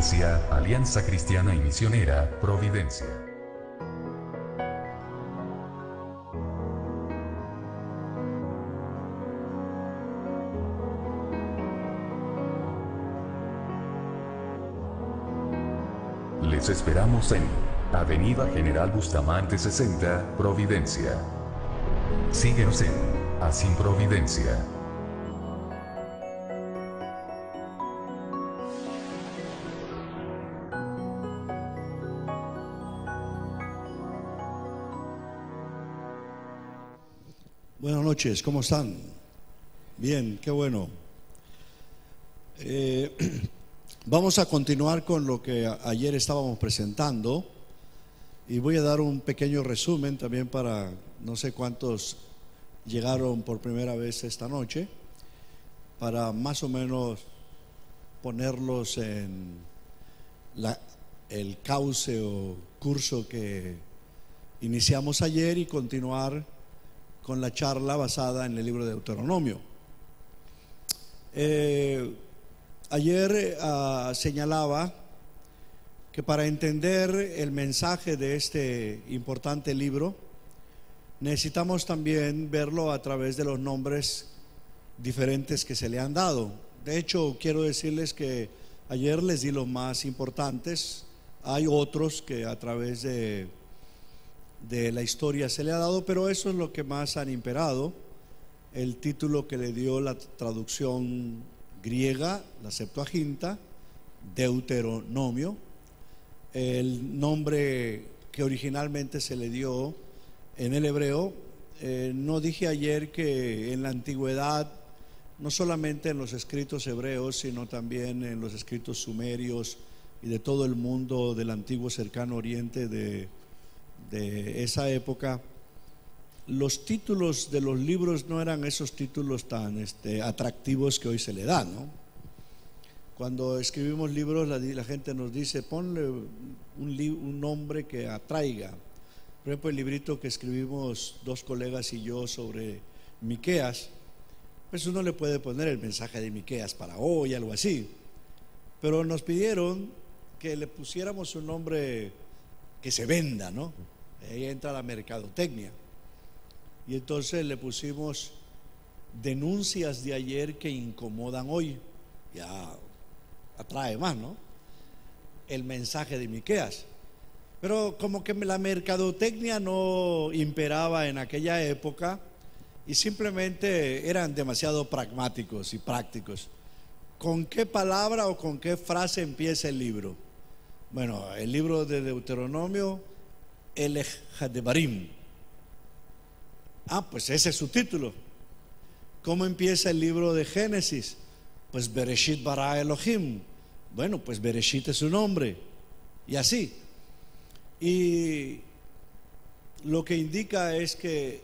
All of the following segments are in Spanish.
Iglesia, Alianza Cristiana y Misionera, Providencia. Les esperamos en Avenida General Bustamante 60, Providencia. Síguenos en Así Providencia. Buenas noches, ¿cómo están? Bien, qué bueno. Vamos a continuar con lo que ayer estábamos presentando y voy a dar un pequeño resumen también para no sé cuántos llegaron por primera vez esta noche, para más o menos ponerlos en el cauce o curso que iniciamos ayer y continuar con la charla basada en el libro de Deuteronomio. Ayer señalaba que para entender el mensaje de este importante libro necesitamos también verlo a través de los nombres diferentes que se le han dado. De hecho, quiero decirles que ayer les di los más importantes. Hay otros que a través de la historia se le ha dado, pero eso es lo que más han imperado. El título que le dio la traducción griega, la Septuaginta, Deuteronomio. El nombre que originalmente se le dio en el hebreo, no dije ayer que en la antigüedad, no solamente en los escritos hebreos, sino también en los escritos sumerios y de todo el mundo del antiguo cercano oriente de esa época, los títulos de los libros no eran esos títulos tan atractivos que hoy se le dan, ¿no? Cuando escribimos libros, la gente nos dice, ponle un nombre que atraiga. Por ejemplo, el librito que escribimos dos colegas y yo sobre Miqueas, pues uno le puede poner el mensaje de Miqueas para hoy, algo así. Pero nos pidieron que le pusiéramos un nombre que se venda, ¿no? Ahí entra la mercadotecnia. Y entonces le pusimos denuncias de ayer que incomodan hoy. Ya atrae más, ¿no? El mensaje de Miqueas. Pero como que la mercadotecnia no imperaba en aquella época y simplemente eran demasiado pragmáticos y prácticos. ¿Con qué palabra o con qué frase empieza el libro? Bueno, el libro de Deuteronomio, Elech Hadebarim. Pues ese es su título. ¿Cómo empieza el libro de Génesis? Pues Bereshit bara Elohim. Bueno, pues Bereshit es su nombre. Y así. Y lo que indica es que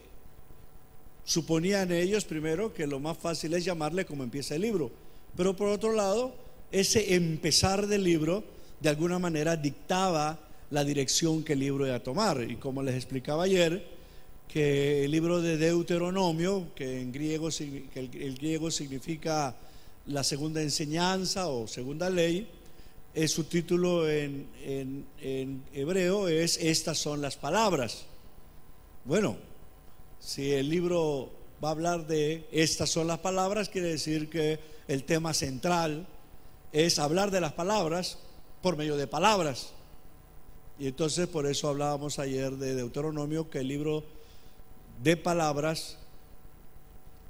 suponían ellos primero que lo más fácil es llamarle como empieza el libro. Pero por otro lado, ese empezar del libro de alguna manera dictaba la dirección que el libro iba a tomar. Y como les explicaba ayer, que el libro de Deuteronomio, que en griego, el griego significa la segunda enseñanza o segunda ley, su título en hebreo es Estas son las palabras. Bueno, si el libro va a hablar de estas son las palabras, quiere decir que el tema central es hablar de las palabras por medio de palabras. Y entonces por eso hablábamos ayer de Deuteronomio, que el libro de palabras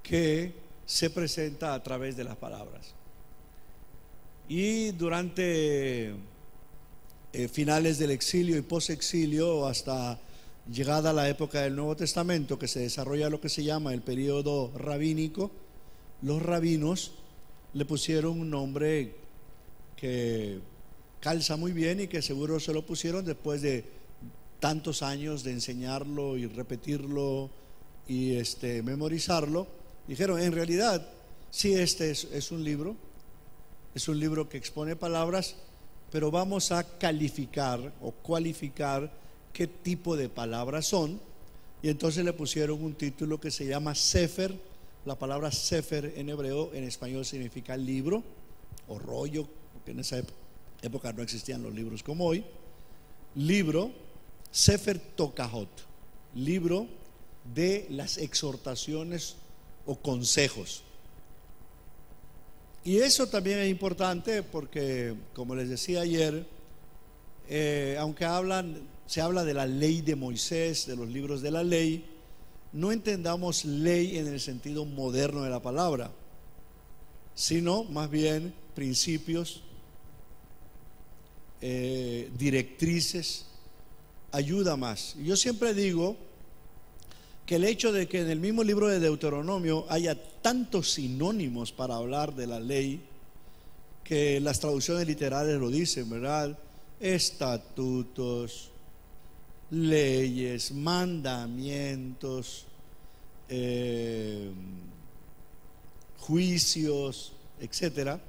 que se presenta a través de las palabras. Y durante finales del exilio y posexilio, hasta llegada la época del Nuevo Testamento, que se desarrolla lo que se llama el periodo rabínico, los rabinos le pusieron un nombre que calza muy bien y que seguro se lo pusieron después de tantos años de enseñarlo y repetirlo y memorizarlo. Dijeron, en realidad, sí, es un libro que expone palabras, pero vamos a calificar o cualificar qué tipo de palabras son. Y entonces le pusieron un título que se llama Sefer. La palabra Sefer en hebreo, en español significa libro o rollo, porque en esa época no existían los libros como hoy. Libro Sefer Tokahot, libro de las exhortaciones o consejos. Y eso también es importante porque, como les decía ayer, aunque se habla de la ley de Moisés, de los libros de la ley, no entendamos ley en el sentido moderno de la palabra, sino más bien principios, directrices, ayuda más. Yo siempre digo que el hecho de que en el mismo libro de Deuteronomio haya tantos sinónimos para hablar de la ley, que las traducciones literales lo dicen, ¿verdad? Estatutos, leyes, mandamientos, juicios, etcétera,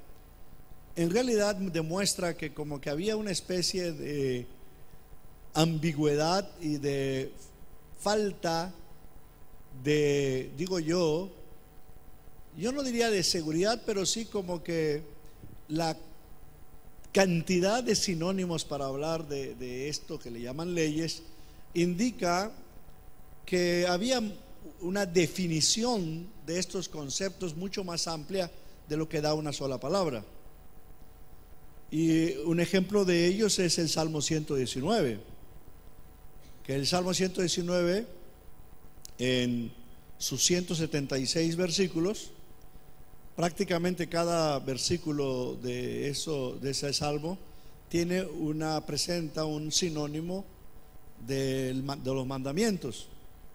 en realidad demuestra que como que había una especie de ambigüedad y de falta de, digo yo no diría de seguridad, pero sí como que la cantidad de sinónimos para hablar de esto que le llaman leyes indica que había una definición de estos conceptos mucho más amplia de lo que da una sola palabra. Y un ejemplo de ellos es el Salmo 119, que el Salmo 119 en sus 176 versículos, prácticamente cada versículo de ese salmo presenta un sinónimo de los mandamientos.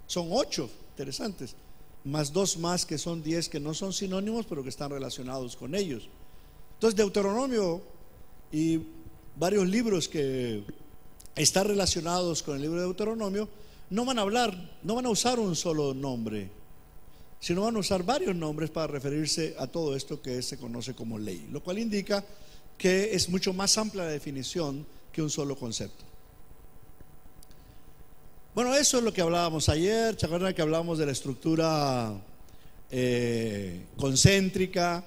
Son 8 interesantes, más 2 más que son 10 que no son sinónimos pero que están relacionados con ellos. Entonces Deuteronomio y varios libros que están relacionados con el libro de Deuteronomio no van a usar un solo nombre, sino van a usar varios nombres para referirse a todo esto que se conoce como ley, lo cual indica que es mucho más amplia la definición que un solo concepto. Bueno, eso es lo que hablábamos ayer. ¿Se acuerdan que hablábamos de la estructura concéntrica?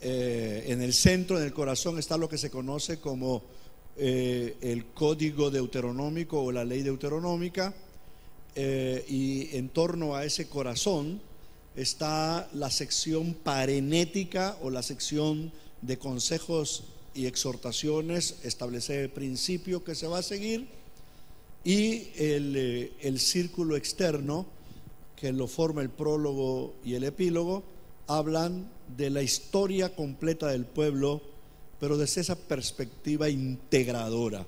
En el centro, en el corazón, está lo que se conoce como el código deuteronómico o la ley deuteronómica, y en torno a ese corazón está la sección parenética o la sección de consejos y exhortaciones, establecer el principio que se va a seguir, y el círculo externo que lo forma el prólogo y el epílogo hablan de la historia completa del pueblo, pero desde esa perspectiva integradora,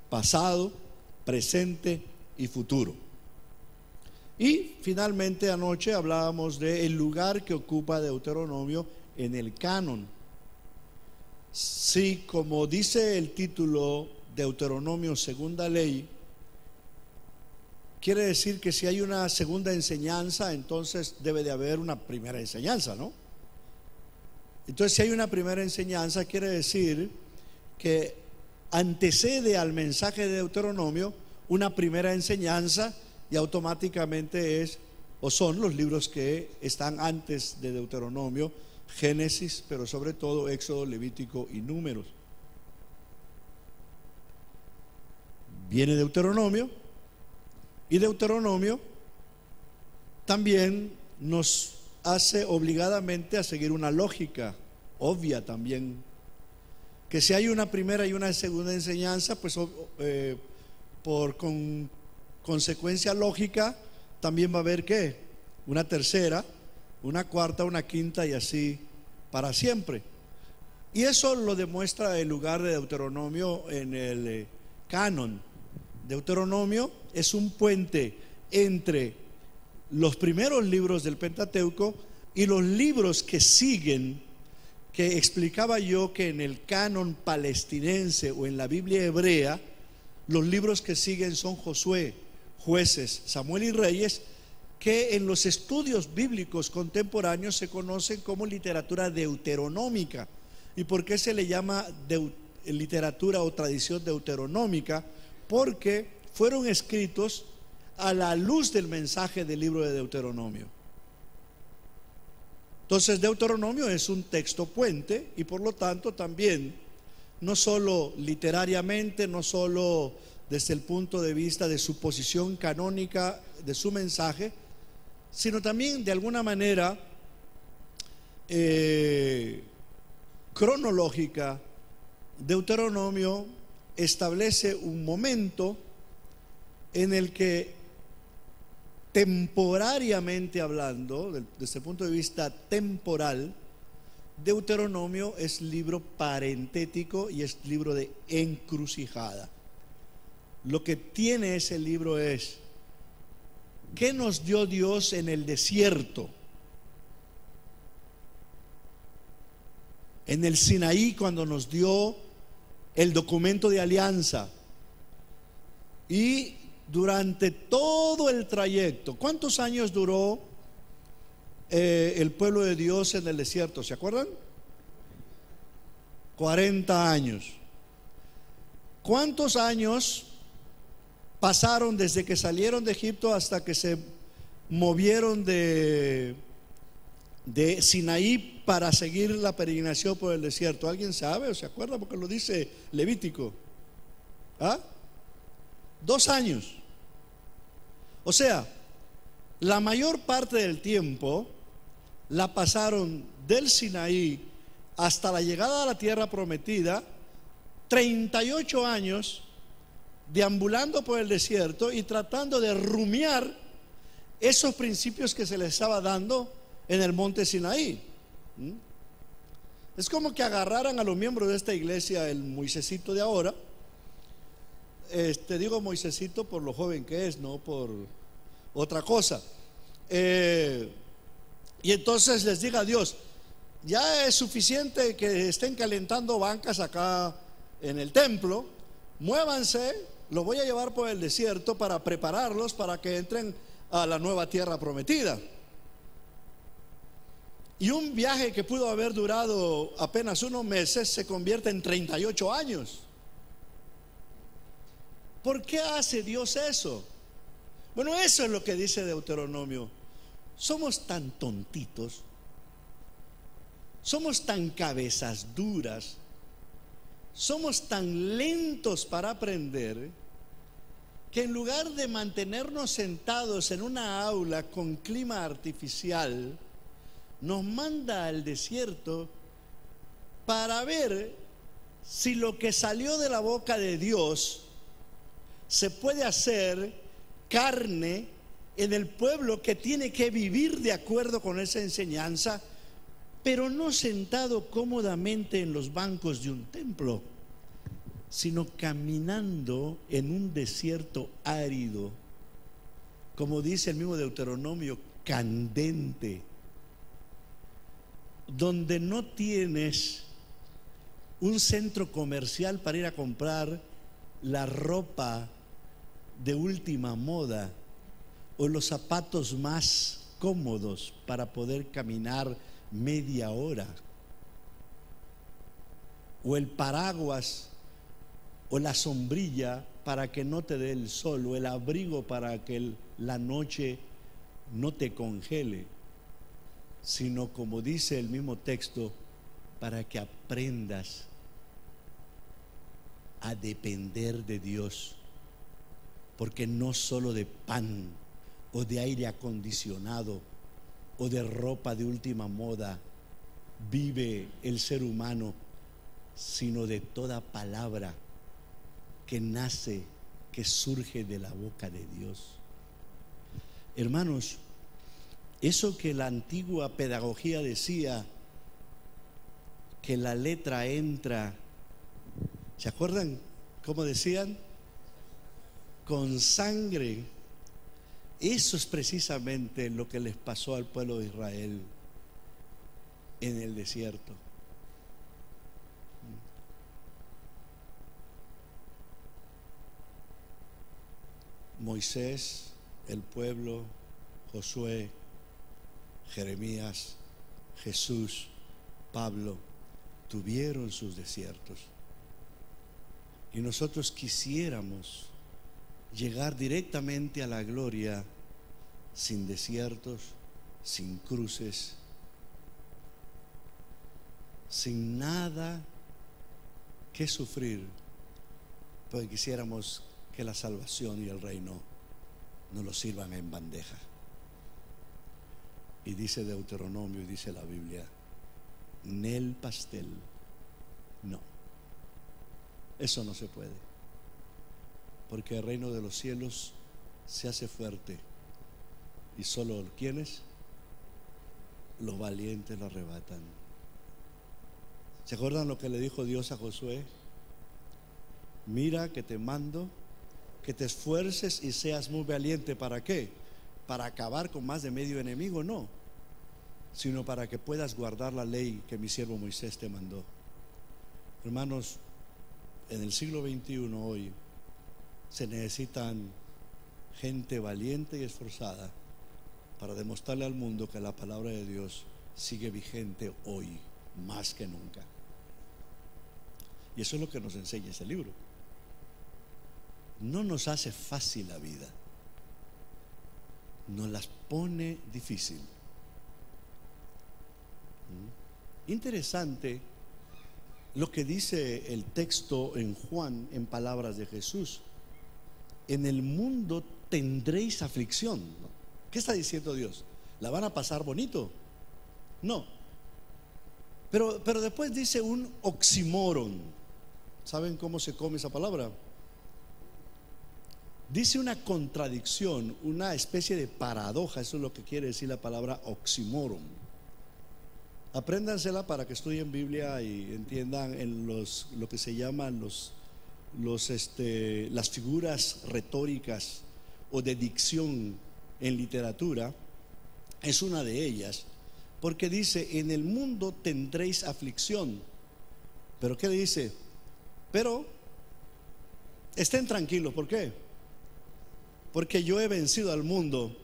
pasado, presente y futuro. Y finalmente anoche hablábamos del lugar que ocupa Deuteronomio en el canon. Sí, como dice el título, Deuteronomio, segunda ley, quiere decir que si hay una segunda enseñanza, entonces debe de haber una primera enseñanza, ¿no? Entonces, si hay una primera enseñanza, quiere decir que antecede al mensaje de Deuteronomio una primera enseñanza, y automáticamente son los libros que están antes de Deuteronomio: Génesis, pero sobre todo Éxodo, Levítico y Números. Viene Deuteronomio, y Deuteronomio también nos hace obligadamente a seguir una lógica obvia también, que si hay una primera y una segunda enseñanza, pues por consecuencia lógica también va a haber ¿qué? Una tercera, una cuarta, una quinta, y así para siempre. Y eso lo demuestra el lugar de Deuteronomio en el canon. Deuteronomio es un puente entre los primeros libros del Pentateuco y los libros que siguen, que explicaba yo que en el canon palestinense o en la Biblia hebrea, los libros que siguen son Josué, Jueces, Samuel y Reyes, que en los estudios bíblicos contemporáneos se conocen como literatura deuteronómica. ¿Y por qué se le llama literatura o tradición deuteronómica? Porque fueron escritos a la luz del mensaje del libro de Deuteronomio. Entonces Deuteronomio es un texto puente, y por lo tanto también no solo literariamente, no solo desde el punto de vista de su posición canónica, de su mensaje, sino también de alguna manera cronológica. Deuteronomio establece un momento en el que, temporariamente hablando, desde el punto de vista temporal, Deuteronomio es libro parentético y es libro de encrucijada. Lo que tiene ese libro es: ¿qué nos dio Dios en el desierto? En el Sinaí, cuando nos dio el documento de alianza. Y durante todo el trayecto, ¿cuántos años duró el pueblo de Dios en el desierto? ¿Se acuerdan? 40 años. ¿Cuántos años pasaron desde que salieron de Egipto hasta que se movieron de Sinaí para seguir la peregrinación por el desierto? ¿Alguien sabe o se acuerda? Porque lo dice Levítico. 2 años. O sea, la mayor parte del tiempo la pasaron del Sinaí hasta la llegada a la tierra prometida, 38 años deambulando por el desierto y tratando de rumiar esos principios que se les estaba dando en el monte Sinaí. Es como que agarraran a los miembros de esta iglesia el Moisésito de ahora. Digo Moisésito por lo joven que es, no por otra cosa. Y entonces les diga a Dios: ya es suficiente que estén calentando bancas acá en el templo, muévanse, los voy a llevar por el desierto para prepararlos para que entren a la nueva tierra prometida. Y un viaje que pudo haber durado apenas unos meses se convierte en 38 años. ¿Por qué hace Dios eso? Bueno, eso es lo que dice Deuteronomio. Somos tan tontitos, somos tan cabezas duras, somos tan lentos para aprender, que en lugar de mantenernos sentados en una aula con clima artificial, nos manda al desierto para ver si lo que salió de la boca de Dios se puede hacer carne en el pueblo que tiene que vivir de acuerdo con esa enseñanza, pero no sentado cómodamente en los bancos de un templo, sino caminando en un desierto árido, como dice el mismo Deuteronomio, candente, donde no tienes un centro comercial para ir a comprar la ropa de última moda o los zapatos más cómodos para poder caminar media hora, o el paraguas o la sombrilla para que no te dé el sol, o el abrigo para que la noche no te congele, sino, como dice el mismo texto, para que aprendas a depender de Dios, porque no solo de pan o de aire acondicionado o de ropa de última moda vive el ser humano, sino de toda palabra que nace, que surge de la boca de Dios. Hermanos, eso que la antigua pedagogía decía, que la letra entra, ¿se acuerdan cómo decían? Con sangre. Eso es precisamente lo que les pasó al pueblo de Israel en el desierto. Moisés, el pueblo, Josué, Jeremías, Jesús, Pablo, tuvieron sus desiertos. Y nosotros quisiéramos llegar directamente a la gloria sin desiertos, sin cruces, sin nada qué sufrir? Porque quisiéramos que la salvación y el reino nos lo sirvan en bandeja. Y dice Deuteronomio y dice la Biblia, nel pastel, no, eso no se puede, porque el reino de los cielos se hace fuerte y solo quienes, los valientes lo arrebatan. ¿Se acuerdan lo que le dijo Dios a Josué? Mira que te mando que te esfuerces y seas muy valiente. ¿Para qué? Para acabar con más de medio enemigo, no, sino para que puedas guardar la ley que mi siervo Moisés te mandó. Hermanos, en el siglo XXI hoy se necesitan gente valiente y esforzada para demostrarle al mundo que la palabra de Dios sigue vigente hoy más que nunca. Y eso es lo que nos enseña ese libro. No nos hace fácil la vida, nos las pone difícil. Interesante lo que dice el texto en Juan en palabras de Jesús. En el mundo tendréis aflicción. ¿Qué está diciendo Dios? ¿La van a pasar bonito? No. Pero después dice un oxímoron. ¿Saben cómo se come esa palabra? Dice una contradicción, una especie de paradoja. Eso es lo que quiere decir la palabra oxímoron. Apréndansela para que estudien Biblia y entiendan en lo que se llaman las figuras retóricas o de dicción en literatura. Es una de ellas, porque dice: en el mundo tendréis aflicción. ¿Pero qué dice? Pero estén tranquilos. ¿Por qué? Porque yo he vencido al mundo.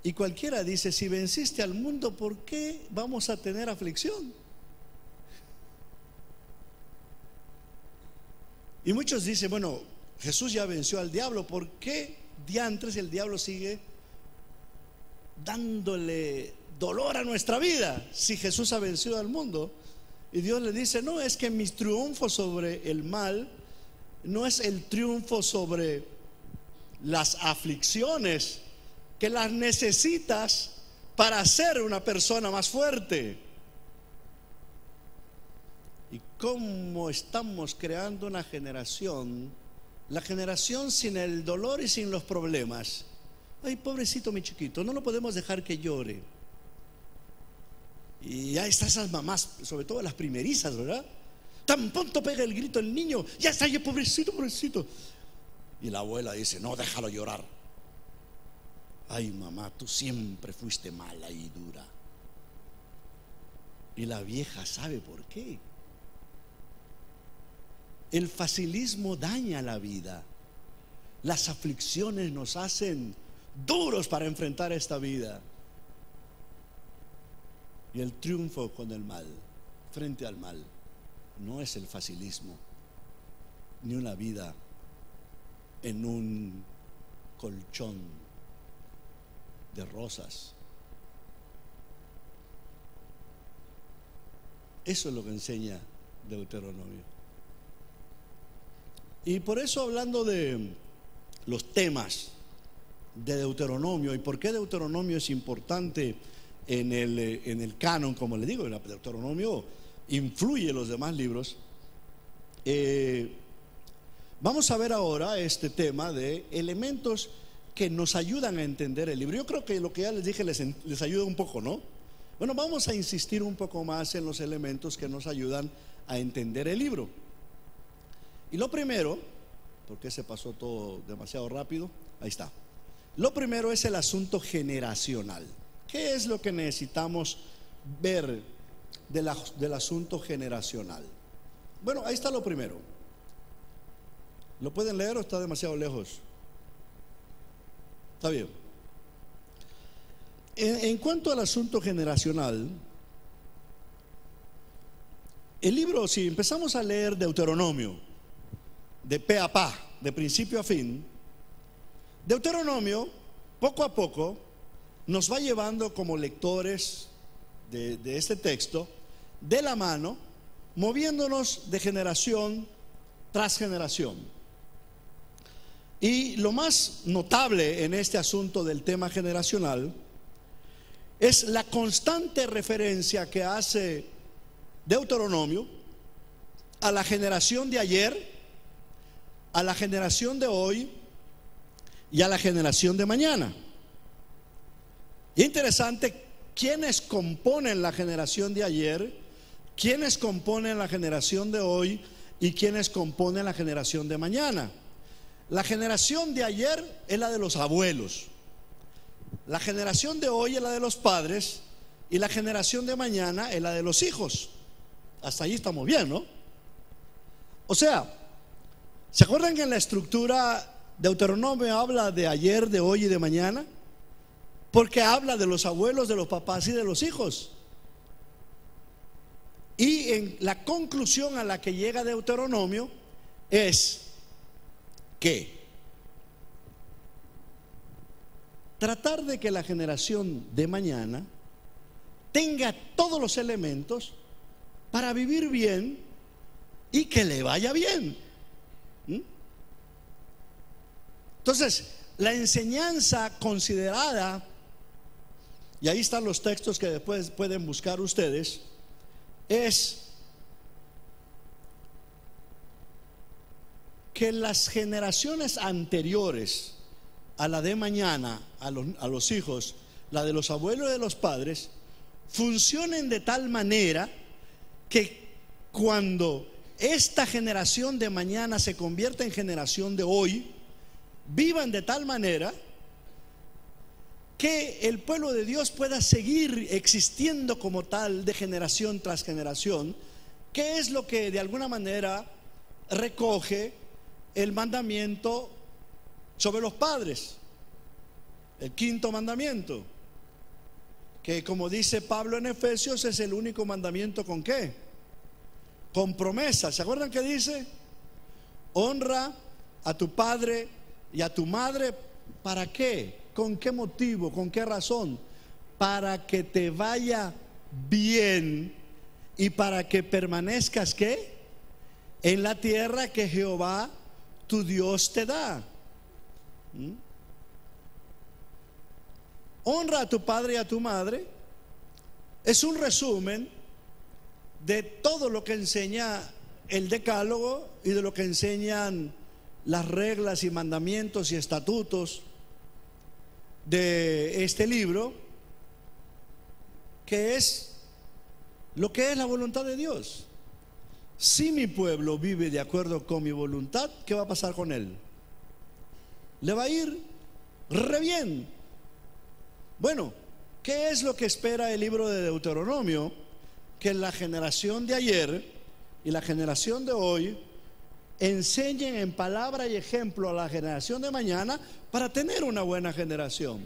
Y cualquiera dice: si venciste al mundo, ¿por qué vamos a tener aflicción? Y muchos dicen: bueno, Jesús ya venció al diablo, ¿por qué diantres el diablo sigue dándole dolor a nuestra vida si Jesús ha vencido al mundo? Y Dios le dice: no, es que mi triunfo sobre el mal no es el triunfo sobre las aflicciones, que las necesitas para ser una persona más fuerte. Y cómo estamos creando una generación, la generación sin el dolor y sin los problemas. Ay, pobrecito mi chiquito, no lo podemos dejar que llore. Y ahí están esas mamás, sobre todo las primerizas, ¿verdad? Tan pronto pega el grito el niño, ya está, ya pobrecito, pobrecito. Y la abuela dice: no, déjalo llorar. Ay, mamá, tú siempre fuiste mala y dura. Y la vieja sabe por qué. El facilismo daña la vida. Las aflicciones nos hacen duros para enfrentar esta vida. Y el triunfo con el mal, frente al mal, no es el facilismo, ni una vida en un colchón de rosas. Eso es lo que enseña Deuteronomio. Y por eso, hablando de los temas de Deuteronomio y por qué Deuteronomio es importante en el canon, como le digo, Deuteronomio influye en los demás libros. Vamos a ver ahora este tema de elementos que nos ayudan a entender el libro. Yo creo que lo que ya les dije les ayuda un poco, ¿no? Bueno, vamos a insistir un poco más en los elementos que nos ayudan a entender el libro. Y lo primero, porque se pasó todo demasiado rápido, ahí está. Lo primero es el asunto generacional. ¿Qué es lo que necesitamos ver del asunto generacional? Bueno, ahí está lo primero. ¿Lo pueden leer o está demasiado lejos? Está bien. En cuanto al asunto generacional, el libro, si empezamos a leer Deuteronomio de pe a pa, de principio a fin, Deuteronomio poco a poco nos va llevando como lectores de este texto de la mano, moviéndonos de generación tras generación. Y lo más notable en este asunto del tema generacional es la constante referencia que hace Deuteronomio a la generación de ayer, a la generación de hoy y a la generación de mañana. Y es interesante quiénes componen la generación de ayer, quiénes componen la generación de hoy y quiénes componen la generación de mañana. La generación de ayer es la de los abuelos, la generación de hoy es la de los padres y la generación de mañana es la de los hijos. Hasta ahí estamos bien, ¿no? O sea, ¿se acuerdan que en la estructura Deuteronomio habla de ayer, de hoy y de mañana? Porque habla de los abuelos, de los papás y de los hijos. Y en la conclusión a la que llega Deuteronomio es que tratar de que la generación de mañana tenga todos los elementos para vivir bien y que le vaya bien. Entonces, la enseñanza considerada, y ahí están los textos que después pueden buscar ustedes, es que las generaciones anteriores a la de mañana, a los hijos, la de los abuelos y de los padres, funcionen de tal manera que cuando esta generación de mañana se convierta en generación de hoy, vivan de tal manera que el pueblo de Dios pueda seguir existiendo como tal de generación tras generación, que es lo que de alguna manera recoge el mandamiento sobre los padres, el quinto mandamiento, que como dice Pablo en Efesios es el único mandamiento con ¿qué? Con promesa. ¿Se acuerdan que dice? Honra a tu padre y a tu madre. ¿Para qué? ¿Con qué motivo? ¿Con qué razón? Para que te vaya bien y para que permanezcas ¿qué? En la tierra que Jehová tu Dios te da. Honra a tu padre y a tu madre es un resumen de todo lo que enseña el decálogo y de lo que enseñan las reglas y mandamientos y estatutos de este libro, que es lo que es la voluntad de Dios. Si mi pueblo vive de acuerdo con mi voluntad, ¿qué va a pasar con él? Le va a ir re bien. Bueno, ¿qué es lo que espera el libro de Deuteronomio? Que la generación de ayer y la generación de hoy enseñen en palabra y ejemplo a la generación de mañana para tener una buena generación.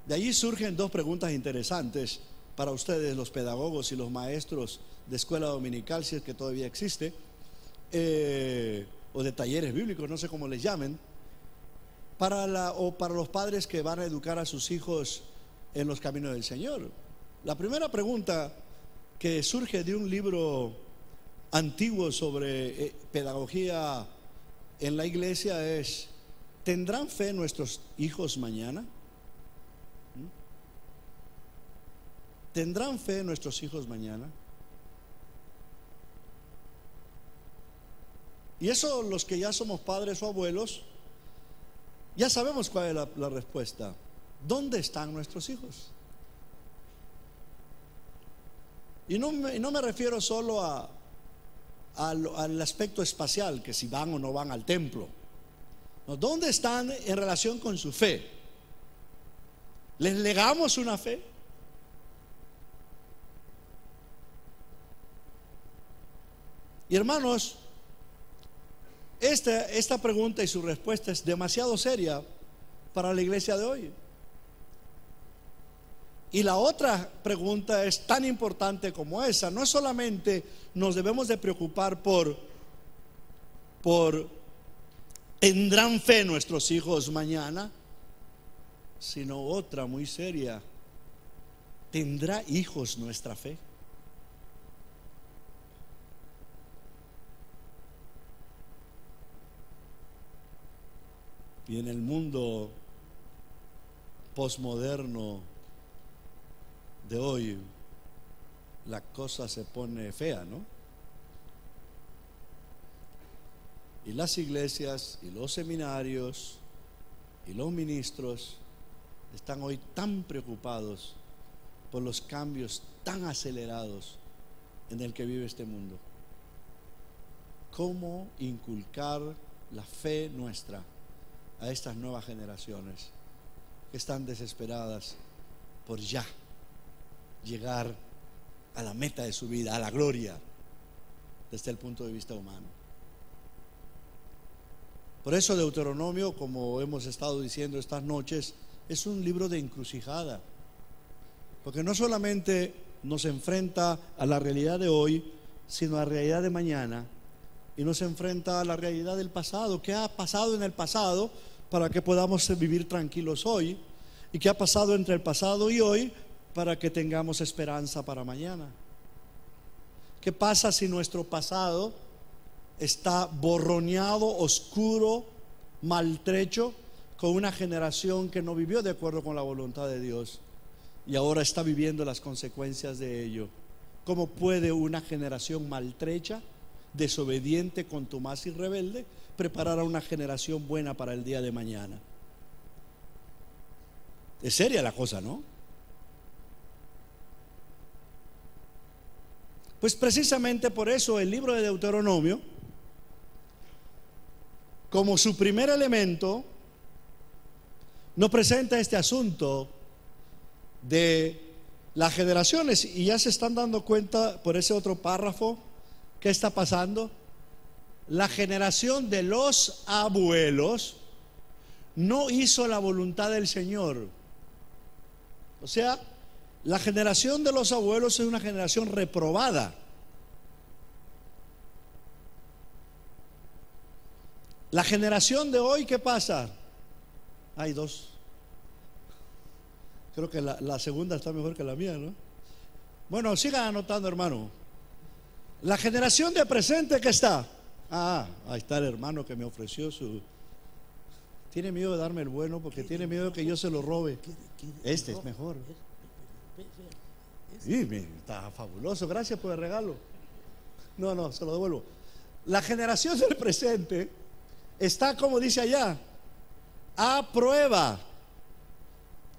De allí surgen dos preguntas interesantes para ustedes, los pedagogos y los maestros de escuela dominical, si es que todavía existe, o de talleres bíblicos, no sé cómo les llamen, para los padres que van a educar a sus hijos en los caminos del Señor. La primera pregunta que surge de un libro antiguo sobre pedagogía en la iglesia es: ¿tendrán fe nuestros hijos mañana? ¿Tendrán fe nuestros hijos mañana? Y eso, los que ya somos padres o abuelos, ya sabemos cuál es la respuesta. ¿Dónde están nuestros hijos? Y no me refiero solo al aspecto espacial, que si van o no van al templo. No, ¿dónde están en relación con su fe? ¿Les legamos una fe? Y hermanos, esta pregunta y su respuesta es demasiado seria para la iglesia de hoy. Y la otra pregunta es tan importante como esa. No solamente nos debemos de preocupar por ¿tendrán fe nuestros hijos mañana? Sino otra muy seria: ¿tendrá hijos nuestra fe? Y en el mundo posmoderno de hoy, la cosa se pone fea, ¿no? Y las iglesias y los seminarios y los ministros están hoy tan preocupados por los cambios tan acelerados en el que vive este mundo. ¿Cómo inculcar la fe nuestra a estas nuevas generaciones que están desesperadas por ya llegar a la meta de su vida, a la gloria, desde el punto de vista humano? Por eso Deuteronomio, como hemos estado diciendo estas noches, es un libro de encrucijada, porque no solamente nos enfrenta a la realidad de hoy, sino a la realidad de mañana, y nos enfrenta a la realidad del pasado. ¿Qué ha pasado en el pasado para que podamos vivir tranquilos hoy? ¿Y qué ha pasado entre el pasado y hoy para que tengamos esperanza para mañana? ¿Qué pasa si nuestro pasado está borroneado, oscuro, maltrecho, con una generación que no vivió de acuerdo con la voluntad de Dios y ahora está viviendo las consecuencias de ello? ¿Cómo puede una generación maltrecha, desobediente, contumaz y rebelde preparar a una generación buena para el día de mañana? Es seria la cosa, ¿no? Pues precisamente por eso el libro de Deuteronomio, como su primer elemento, nos presenta este asunto de las generaciones. Y ya se están dando cuenta por ese otro párrafo qué está pasando. La generación de los abuelos no hizo la voluntad del Señor. O sea, la generación de los abuelos es una generación reprobada. La generación de hoy, ¿qué pasa? Hay dos. Creo que la segunda está mejor que la mía, ¿no? Bueno, sigan anotando, hermano. La generación de presente, ¿qué está? Ahí está el hermano que me ofreció su... Tiene miedo de darme el bueno porque tiene miedo de que yo se lo robe. Este es mejor. Está fabuloso, gracias por el regalo. No, se lo devuelvo. La generación del presente está, como dice allá, a prueba.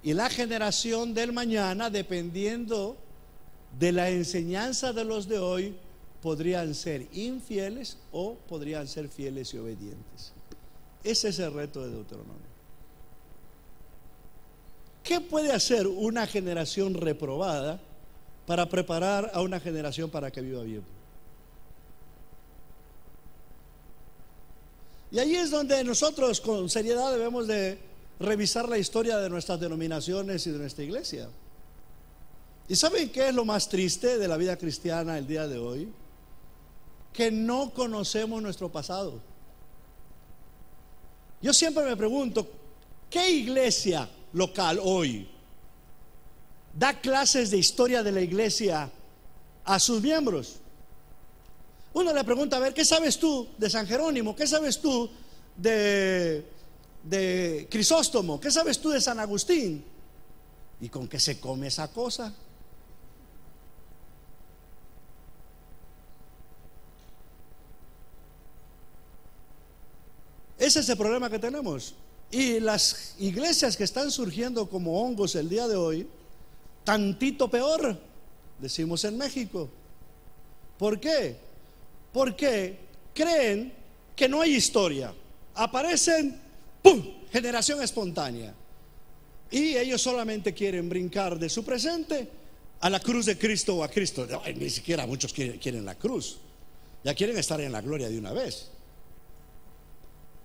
Y la generación del mañana, dependiendo de la enseñanza de los de hoy, podrían ser infieles o podrían ser fieles y obedientes. Ese es el reto de Deuteronomio. ¿Qué puede hacer una generación reprobada para preparar a una generación para que viva bien? Y ahí es donde nosotros con seriedad debemos de revisar la historia de nuestras denominaciones y de nuestra iglesia. ¿Y saben qué es lo más triste de la vida cristiana el día de hoy? Que no conocemos nuestro pasado. Yo siempre me pregunto, ¿qué iglesia local hoy da clases de historia de la iglesia a sus miembros? Uno le pregunta, a ver, ¿qué sabes tú de San Jerónimo? ¿Qué sabes tú de Crisóstomo? ¿Qué sabes tú de San Agustín? ¿Y con qué se come esa cosa? Ese es el problema que tenemos. Y las iglesias que están surgiendo como hongos el día de hoy, tantito peor, decimos en México. ¿Por qué? Porque creen que no hay historia. Aparecen, ¡pum!, generación espontánea. Y ellos solamente quieren brincar de su presente a la cruz de Cristo o a Cristo. No, ni siquiera muchos quieren la cruz. Ya quieren estar en la gloria de una vez.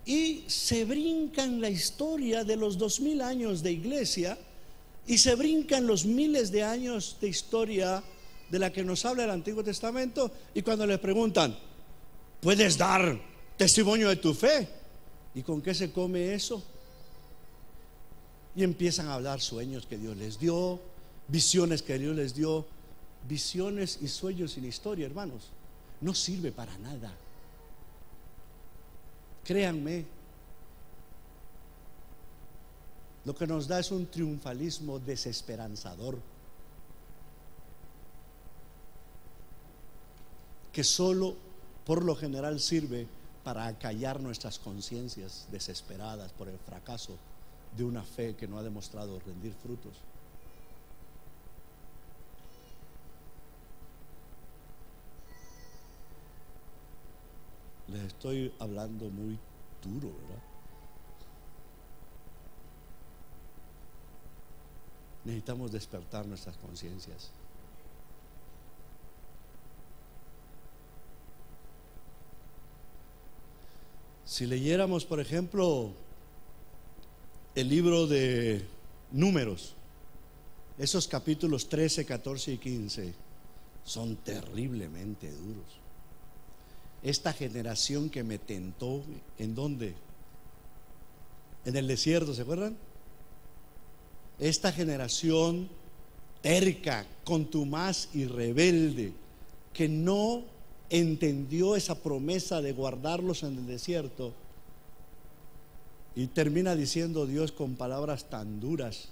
Y se brincan la historia de los 2000 años de iglesia y se brincan los miles de años de historia de la que nos habla el Antiguo Testamento. Y cuando les preguntan, ¿puedes dar testimonio de tu fe? ¿Y con qué se come eso? Y empiezan a hablar sueños que Dios les dio, visiones que Dios les dio. Visiones y sueños sin historia, hermanos, no sirve para nada. Créanme, lo que nos da es un triunfalismo desesperanzador, que solo por lo general sirve para acallar nuestras conciencias desesperadas por el fracaso de una fe que no ha demostrado rendir frutos. Les estoy hablando muy duro, ¿verdad? Necesitamos despertar nuestras conciencias. Si leyéramos, por ejemplo, el libro de Números, esos capítulos 13, 14 y 15 son terriblemente duros. Esta generación que me tentó, ¿en dónde? En el desierto, ¿se acuerdan? Esta generación terca, contumaz y rebelde, que no entendió esa promesa de guardarlos en el desierto, y termina diciendo Dios con palabras tan duras: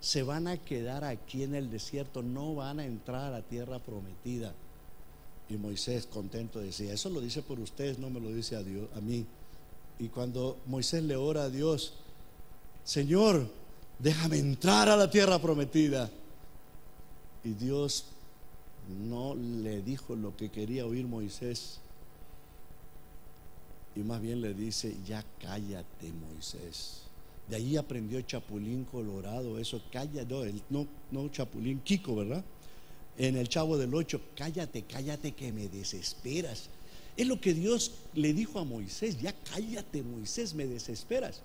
se van a quedar aquí en el desierto, no van a entrar a la tierra prometida. Y Moisés, contento, decía: eso lo dice por ustedes, no me lo dice a Dios, a mí. Y cuando Moisés le ora a Dios: Señor, déjame entrar a la tierra prometida, y Dios no le dijo lo que quería oír Moisés, y más bien le dice: ya cállate, Moisés. De ahí aprendió Chapulín Colorado eso: cállate, no Chapulín, Kiko, ¿verdad? En el Chavo del Ocho: cállate, cállate que me desesperas. Es lo que Dios le dijo a Moisés: ya cállate, Moisés, me desesperas,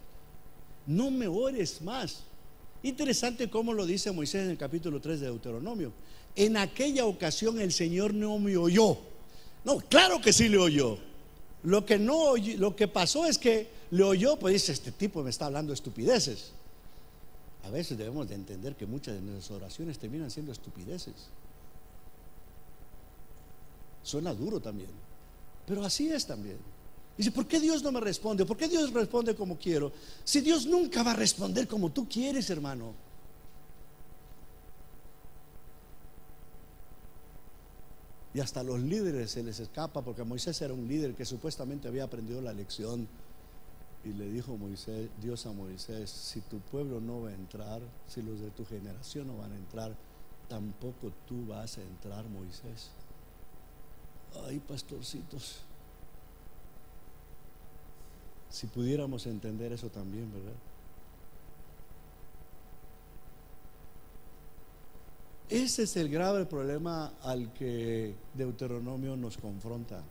no me ores más. Interesante cómo lo dice Moisés en el capítulo 3 de Deuteronomio: en aquella ocasión el Señor no me oyó. No, claro que sí le oyó. Lo que pasó es que le oyó, pues dice: este tipo me está hablando estupideces. A veces debemos de entender que muchas de nuestras oraciones terminan siendo estupideces. Suena duro también, pero así es también. Dice: ¿por qué Dios no me responde? ¿Por qué Dios responde como quiero? Si Dios nunca va a responder como tú quieres, hermano. Y hasta a los líderes se les escapa, porque Moisés era un líder que supuestamente había aprendido la lección, y le dijo Dios a Moisés: si tu pueblo no va a entrar, si los de tu generación no van a entrar, tampoco tú vas a entrar, Moisés. Ay, pastorcitos, si pudiéramos entender eso también, ¿verdad? Ese es el grave problema al que Deuteronomio nos confronta.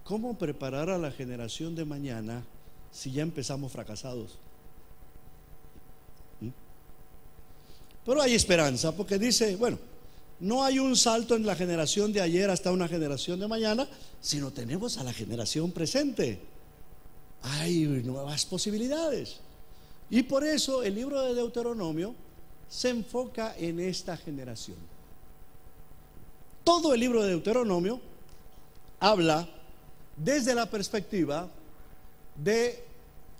¿Cómo preparar a la generación de mañana si ya empezamos fracasados? Pero hay esperanza, porque dice: bueno, no hay un salto en la generación de ayer hasta una generación de mañana, sino tenemos a la generación presente. Hay nuevas posibilidades. Y por eso el libro de Deuteronomio se enfoca en esta generación. Todo el libro de Deuteronomio habla desde la perspectiva de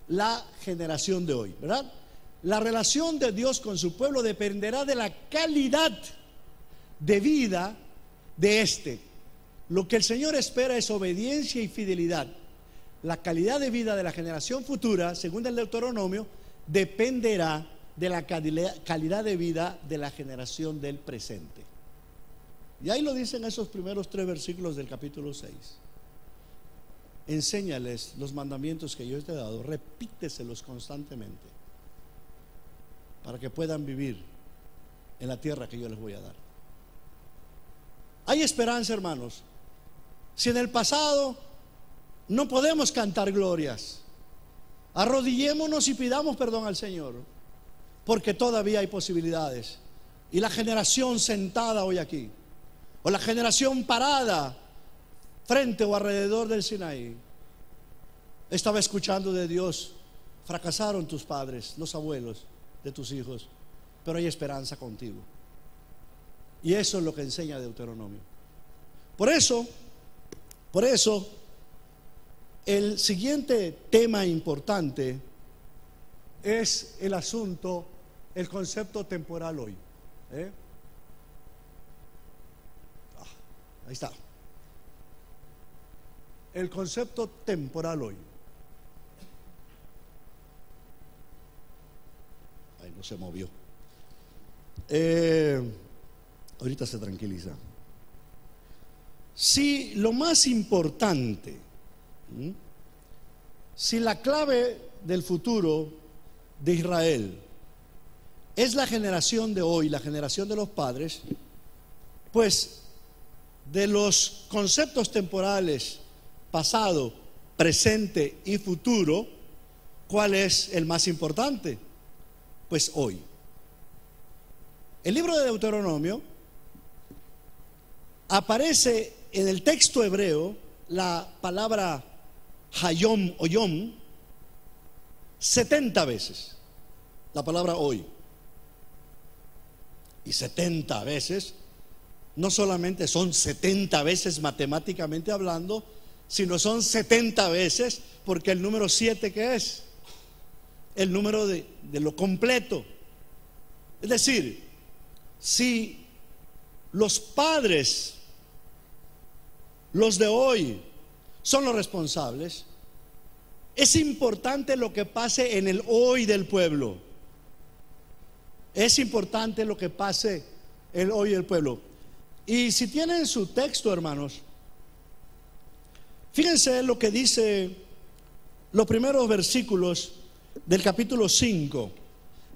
la generación de hoy, ¿verdad? La relación de Dios con su pueblo dependerá de la calidad de vida de este. Lo que el Señor espera es obediencia y fidelidad. La calidad de vida de la generación futura, según el Deuteronomio, dependerá de la calidad de vida de la generación del presente. Y ahí lo dicen esos primeros 3 versículos del capítulo 6. Enséñales los mandamientos que yo te he dado, repíteselos constantemente, para que puedan vivir en la tierra que yo les voy a dar. Hay esperanza, hermanos. Si en el pasado no podemos cantar glorias, arrodillémonos y pidamos perdón al Señor, porque todavía hay posibilidades. Y la generación sentada hoy aquí, o la generación parada frente o alrededor del Sinaí, estaba escuchando de Dios: fracasaron tus padres, los abuelos de tus hijos, pero hay esperanza contigo. Y eso es lo que enseña Deuteronomio. Por eso el siguiente tema importante es el asunto, el concepto temporal hoy. Ahí está. El concepto temporal hoy. Ahí no se movió. Ahorita se tranquiliza. Si lo más importante, si la clave del futuro de Israel es la generación de hoy, la generación de los padres, pues de los conceptos temporales, pasado, presente y futuro, ¿cuál es el más importante? Pues hoy. El libro de Deuteronomio aparece en el texto hebreo la palabra hayom o yom 70 veces, la palabra hoy. Y 70 veces no solamente son 70 veces matemáticamente hablando, sino son 70 veces porque el número 7, ¿qué es? El número de lo completo. Es decir, si los padres, los de hoy, son los responsables, es importante lo que pase en el hoy del pueblo. Es importante lo que pase el hoy del pueblo. Y si tienen su texto, hermanos, fíjense lo que dice los primeros versículos del capítulo 5.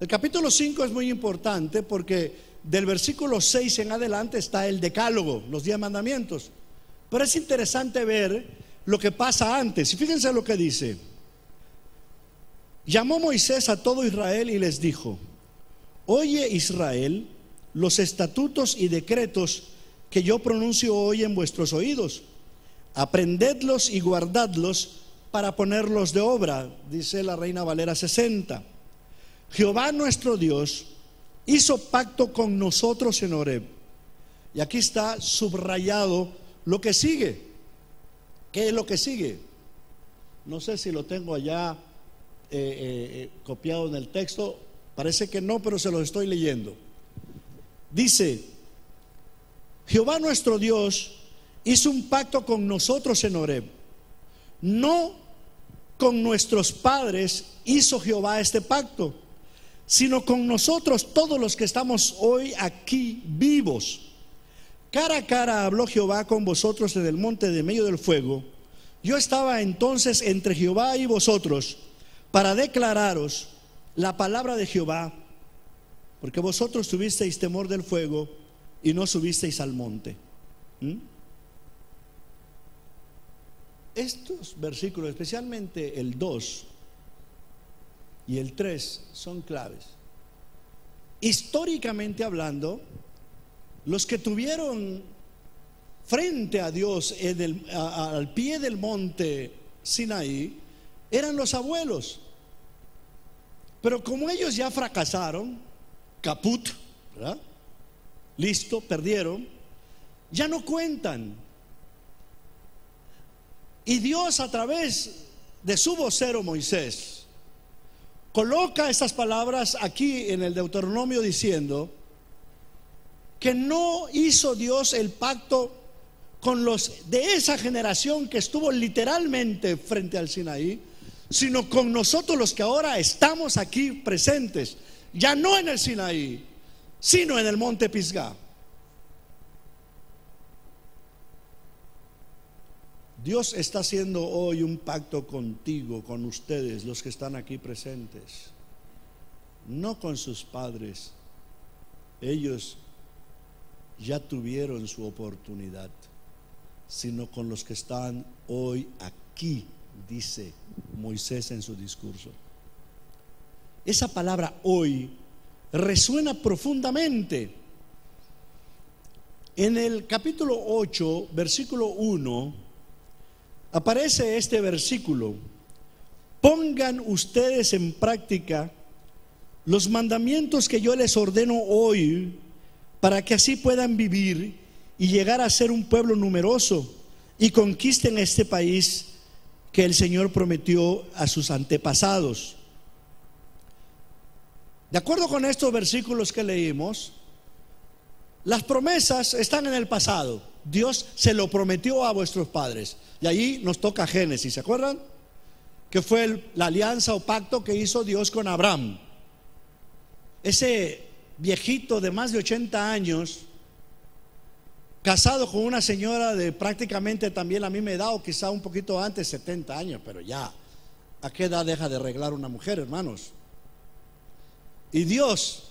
El capítulo 5 es muy importante porque del versículo 6 en adelante está el decálogo, los 10 mandamientos. Pero es interesante ver lo que pasa antes. Y fíjense lo que dice. Llamó Moisés a todo Israel y les dijo: oye Israel, los estatutos y decretos que yo pronuncio hoy en vuestros oídos, aprendedlos y guardadlos para ponerlos de obra, dice la Reina Valera 60. Jehová nuestro Dios hizo pacto con nosotros en Horeb. Y aquí está subrayado lo que sigue. ¿Qué es lo que sigue? No sé si lo tengo allá copiado en el texto. Parece que no, pero se lo estoy leyendo. Dice: Jehová nuestro Dios hizo un pacto con nosotros en Horeb. No con nuestros padres hizo Jehová este pacto, sino con nosotros, todos los que estamos hoy aquí vivos. Cara a cara habló Jehová con vosotros en el monte de medio del fuego. Yo estaba entonces entre Jehová y vosotros para declararos la palabra de Jehová, porque vosotros tuvisteis temor del fuego y no subisteis al monte. Estos versículos, especialmente el 2 y el 3, son claves. Históricamente hablando, los que tuvieron frente a Dios al pie del monte Sinaí eran los abuelos. Pero como ellos ya fracasaron, caput, ¿verdad? Listo, perdieron, ya no cuentan. Y Dios, a través de su vocero Moisés, coloca estas palabras aquí en el Deuteronomio diciendo que no hizo Dios el pacto con los de esa generación que estuvo literalmente frente al Sinaí, sino con nosotros los que ahora estamos aquí presentes, ya no en el Sinaí, sino en el monte Pisgah. Dios está haciendo hoy un pacto contigo, con ustedes, los que están aquí presentes, no con sus padres. Ellos ya tuvieron su oportunidad, sino con los que están hoy aquí, dice Moisés en su discurso. Esa palabra hoy resuena profundamente. En el capítulo 8, versículo 1, aparece este versículo: pongan ustedes en práctica los mandamientos que yo les ordeno hoy, para que así puedan vivir y llegar a ser un pueblo numeroso y conquisten este país que el Señor prometió a sus antepasados. De acuerdo con estos versículos que leímos, las promesas están en el pasado. Dios se lo prometió a vuestros padres. Y ahí nos toca Génesis, ¿se acuerdan? Que fue la alianza o pacto que hizo Dios con Abraham. Ese viejito de más de 80 años, casado con una señora de prácticamente también la misma edad, o quizá un poquito antes, 70 años, pero ya, ¿a qué edad deja de arreglar una mujer, hermanos? Y Dios,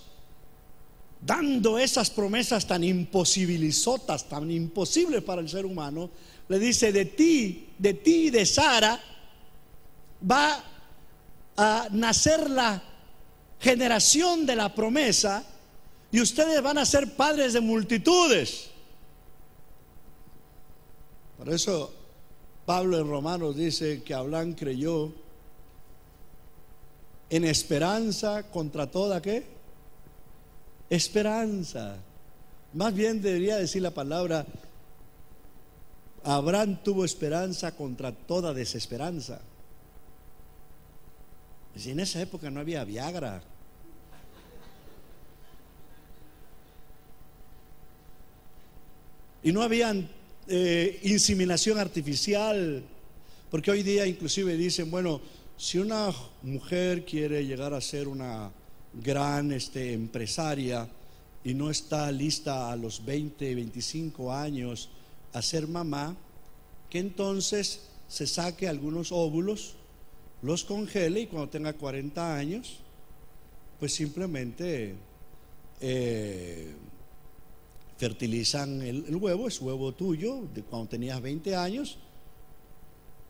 dando esas promesas tan imposibilizotas, tan imposibles para el ser humano, le dice: de ti y de Sara va a nacer la generación de la promesa, y ustedes van a ser padres de multitudes. Por eso Pablo en Romanos dice que Abraham creyó en esperanza contra toda, ¿qué? Esperanza. Más bien debería decir la palabra: Abraham tuvo esperanza contra toda desesperanza. Si en esa época no había Viagra, y no había inseminación artificial, porque hoy día inclusive dicen, bueno, si una mujer quiere llegar a ser una gran empresaria y no está lista a los 20, 25 años a ser mamá, que entonces se saque algunos óvulos, los congele, y cuando tenga 40 años pues simplemente fertilizan el huevo, es huevo tuyo de cuando tenías 20 años,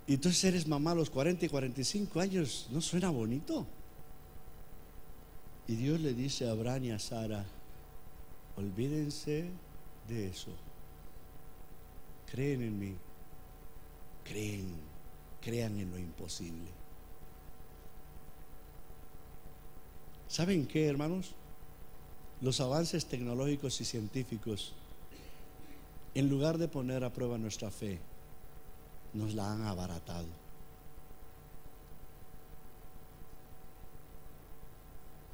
y entonces eres mamá a los 40 y 45 años. ¿No suena bonito? Y Dios le dice a Abraham y a Sara: olvídense de eso, creen en mí, crean en lo imposible. ¿Saben qué, hermanos? Los avances tecnológicos y científicos, en lugar de poner a prueba nuestra fe, nos la han abaratado.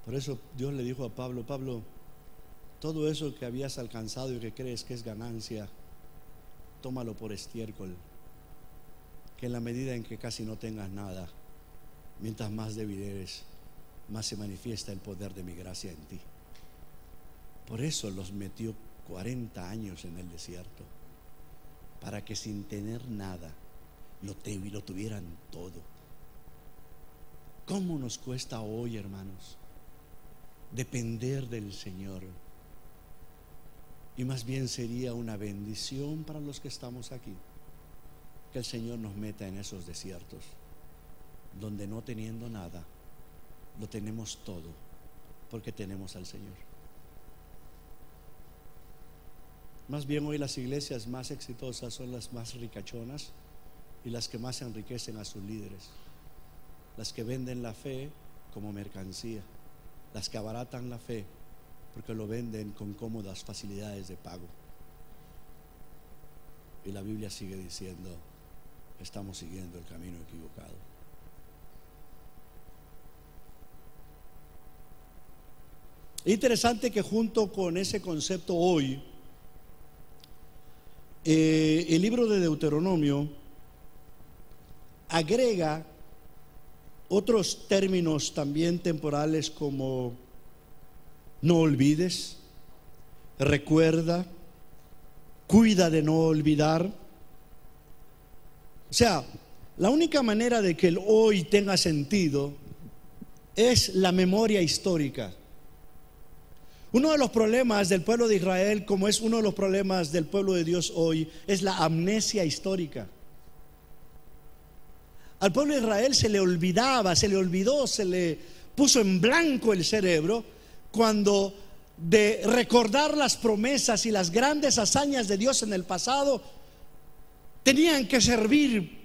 Por eso Dios le dijo a Pablo: Pablo, todo eso que habías alcanzado y que crees que es ganancia, tómalo por estiércol, que en la medida en que casi no tengas nada, mientras más débil eres, más se manifiesta el poder de mi gracia en ti. Por eso los metió 40 años en el desierto, para que sin tener nada lo tuvieran todo. ¿Cómo nos cuesta hoy, hermanos, depender del Señor? Y más bien sería una bendición para los que estamos aquí, que el Señor nos meta en esos desiertos, donde no teniendo nada, lo tenemos todo, porque tenemos al Señor. Más bien hoy las iglesias más exitosas son las más ricachonas y las que más enriquecen a sus líderes, las que venden la fe como mercancía, las que abaratan la fe porque lo venden con cómodas facilidades de pago. Y la Biblia sigue diciendo: estamos siguiendo el camino equivocado. Interesante que junto con ese concepto hoy, el libro de Deuteronomio agrega otros términos también temporales, como no olvides, recuerda, cuida de no olvidar. O sea, la única manera de que el hoy tenga sentido es la memoria histórica. Uno de los problemas del pueblo de Israel, como es uno de los problemas del pueblo de Dios hoy, es la amnesia histórica. Al pueblo de Israel se le olvidaba, se le olvidó, se le puso en blanco el cerebro cuando de recordar las promesas y las grandes hazañas de Dios en el pasado, tenían que servir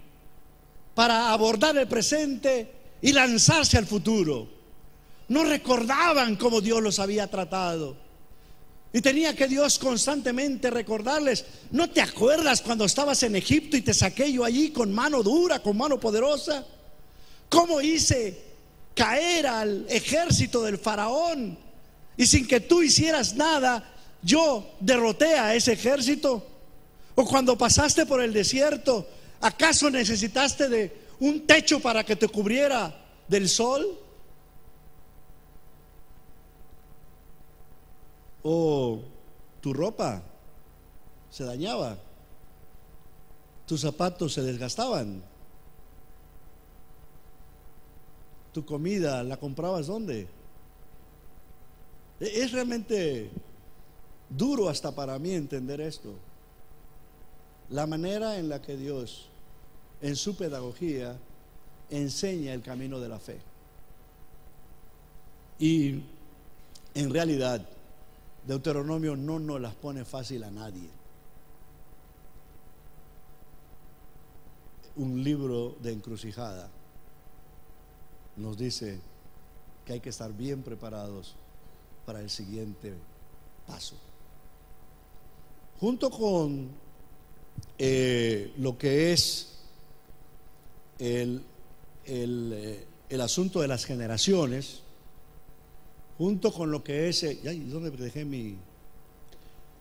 para abordar el presente y lanzarse al futuro. No recordaban cómo Dios los había tratado, y tenía que Dios constantemente recordarles: ¿no te acuerdas cuando estabas en Egipto y te saqué yo allí con mano dura, con mano poderosa? ¿Cómo hice caer al ejército del faraón y sin que tú hicieras nada, yo derroté a ese ejército? O cuando pasaste por el desierto, ¿acaso necesitaste de un techo para que te cubriera del sol? ¿O tu ropa se dañaba? ¿Tus zapatos se desgastaban? ¿Tu comida la comprabas dónde? Es realmente duro hasta para mí entender esto. La manera en la que Dios, en su pedagogía, enseña el camino de la fe. Y en realidad, Deuteronomio no nos las pone fácil a nadie. Un libro de encrucijada nos dice que hay que estar bien preparados para el siguiente paso. Junto con lo que es el asunto de las generaciones, junto con lo que es ¿dónde dejé mi?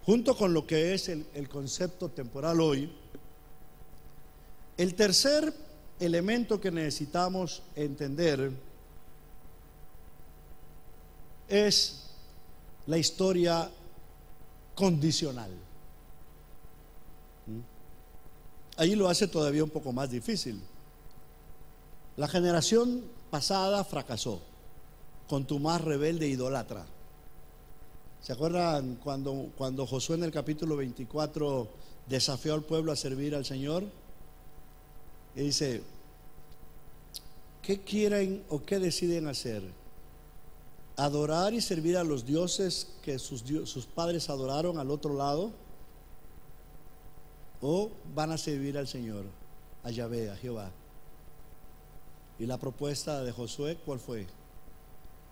Junto con lo que es el concepto temporal hoy, el tercer elemento que necesitamos entender es la historia condicional. Ahí lo hace todavía un poco más difícil. La generación pasada fracasó, contumaz, rebelde, idólatra. ¿Se acuerdan cuando Josué en el capítulo 24 desafió al pueblo a servir al Señor? Y dice: ¿qué quieren o qué deciden hacer? ¿Adorar y servir a los dioses que sus padres adoraron al otro lado? ¿O van a servir al Señor, a Yahvé, a Jehová? Y la propuesta de Josué, ¿cuál fue?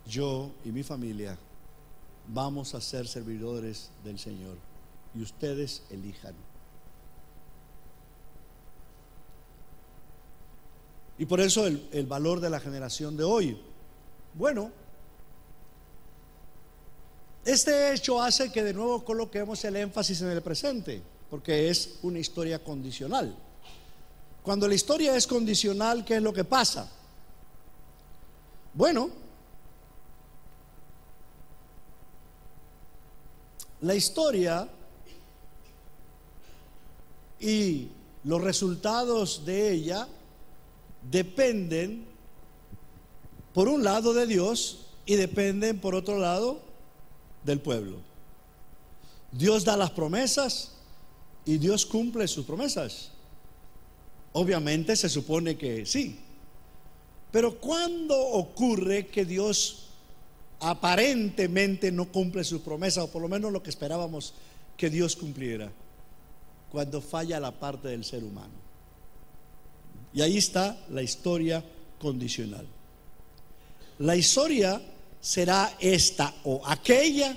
Yo y mi familia vamos a ser servidores del Señor, y ustedes elijan. Y por eso el valor de la generación de hoy. Bueno, este hecho hace que de nuevo coloquemos el énfasis en el presente, porque es una historia condicional. Cuando la historia es condicional, ¿qué es lo que pasa? Bueno, la historia y los resultados de ella dependen por un lado de Dios y dependen por otro lado del pueblo. Dios da las promesas y Dios cumple sus promesas. Obviamente se supone que sí, pero ¿cuándo ocurre que Dios aparentemente no cumple sus promesas, o por lo menos lo que esperábamos que Dios cumpliera? Cuando falla la parte del ser humano. Y ahí está la historia condicional. La historia será esta o aquella,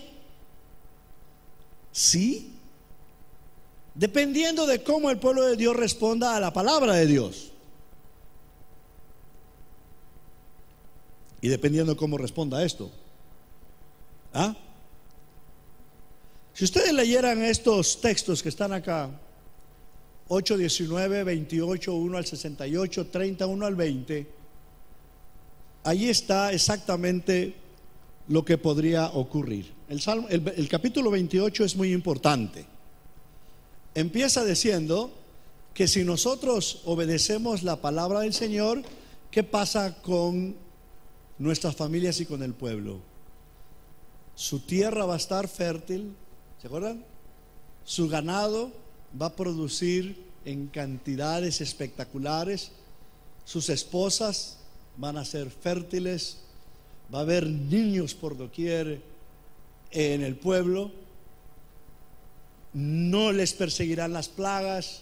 sí, dependiendo de cómo el pueblo de Dios responda a la palabra de Dios. Y dependiendo de cómo responda a esto. Si ustedes leyeran estos textos que están acá, 8, 19, 28, 1 al 68, 31 al 20, allí está exactamente lo que podría ocurrir. El capítulo 28 es muy importante. Empieza diciendo que si nosotros obedecemos la palabra del Señor, ¿qué pasa con nuestras familias y con el pueblo? Su tierra va a estar fértil, ¿se acuerdan? Su ganado va a producir en cantidades espectaculares, sus esposas van a ser fértiles, va a haber niños por doquier en el pueblo, no les perseguirán las plagas,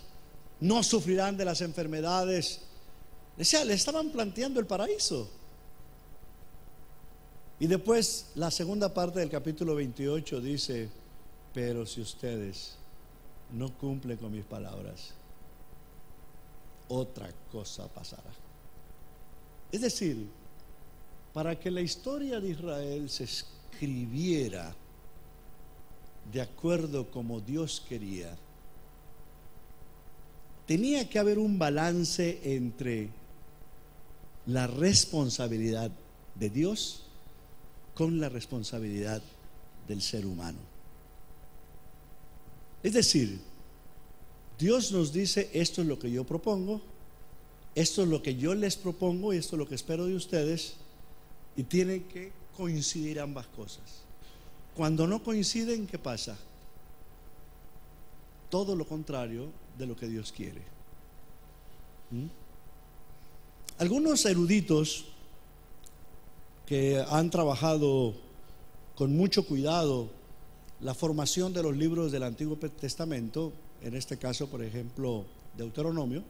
no sufrirán de las enfermedades. O sea, le estaban planteando el paraíso. Y después la segunda parte del capítulo 28 dice: pero si ustedes no cumplen con mis palabras, otra cosa pasará. Es decir, Para que la historia de Israel se escribiera de acuerdo como Dios quería, tenía que haber un balance entre la responsabilidad de Dios con la responsabilidad del ser humano. Es decir, Dios nos dice: esto es lo que yo propongo, esto es lo que yo les propongo y esto es lo que espero de ustedes, y tienen que coincidir ambas cosas. Cuando no coinciden, ¿qué pasa? Todo lo contrario de lo que Dios quiere. Algunos eruditos que han trabajado con mucho cuidado la formación de los libros del Antiguo Testamento, en este caso, por ejemplo, Deuteronomio,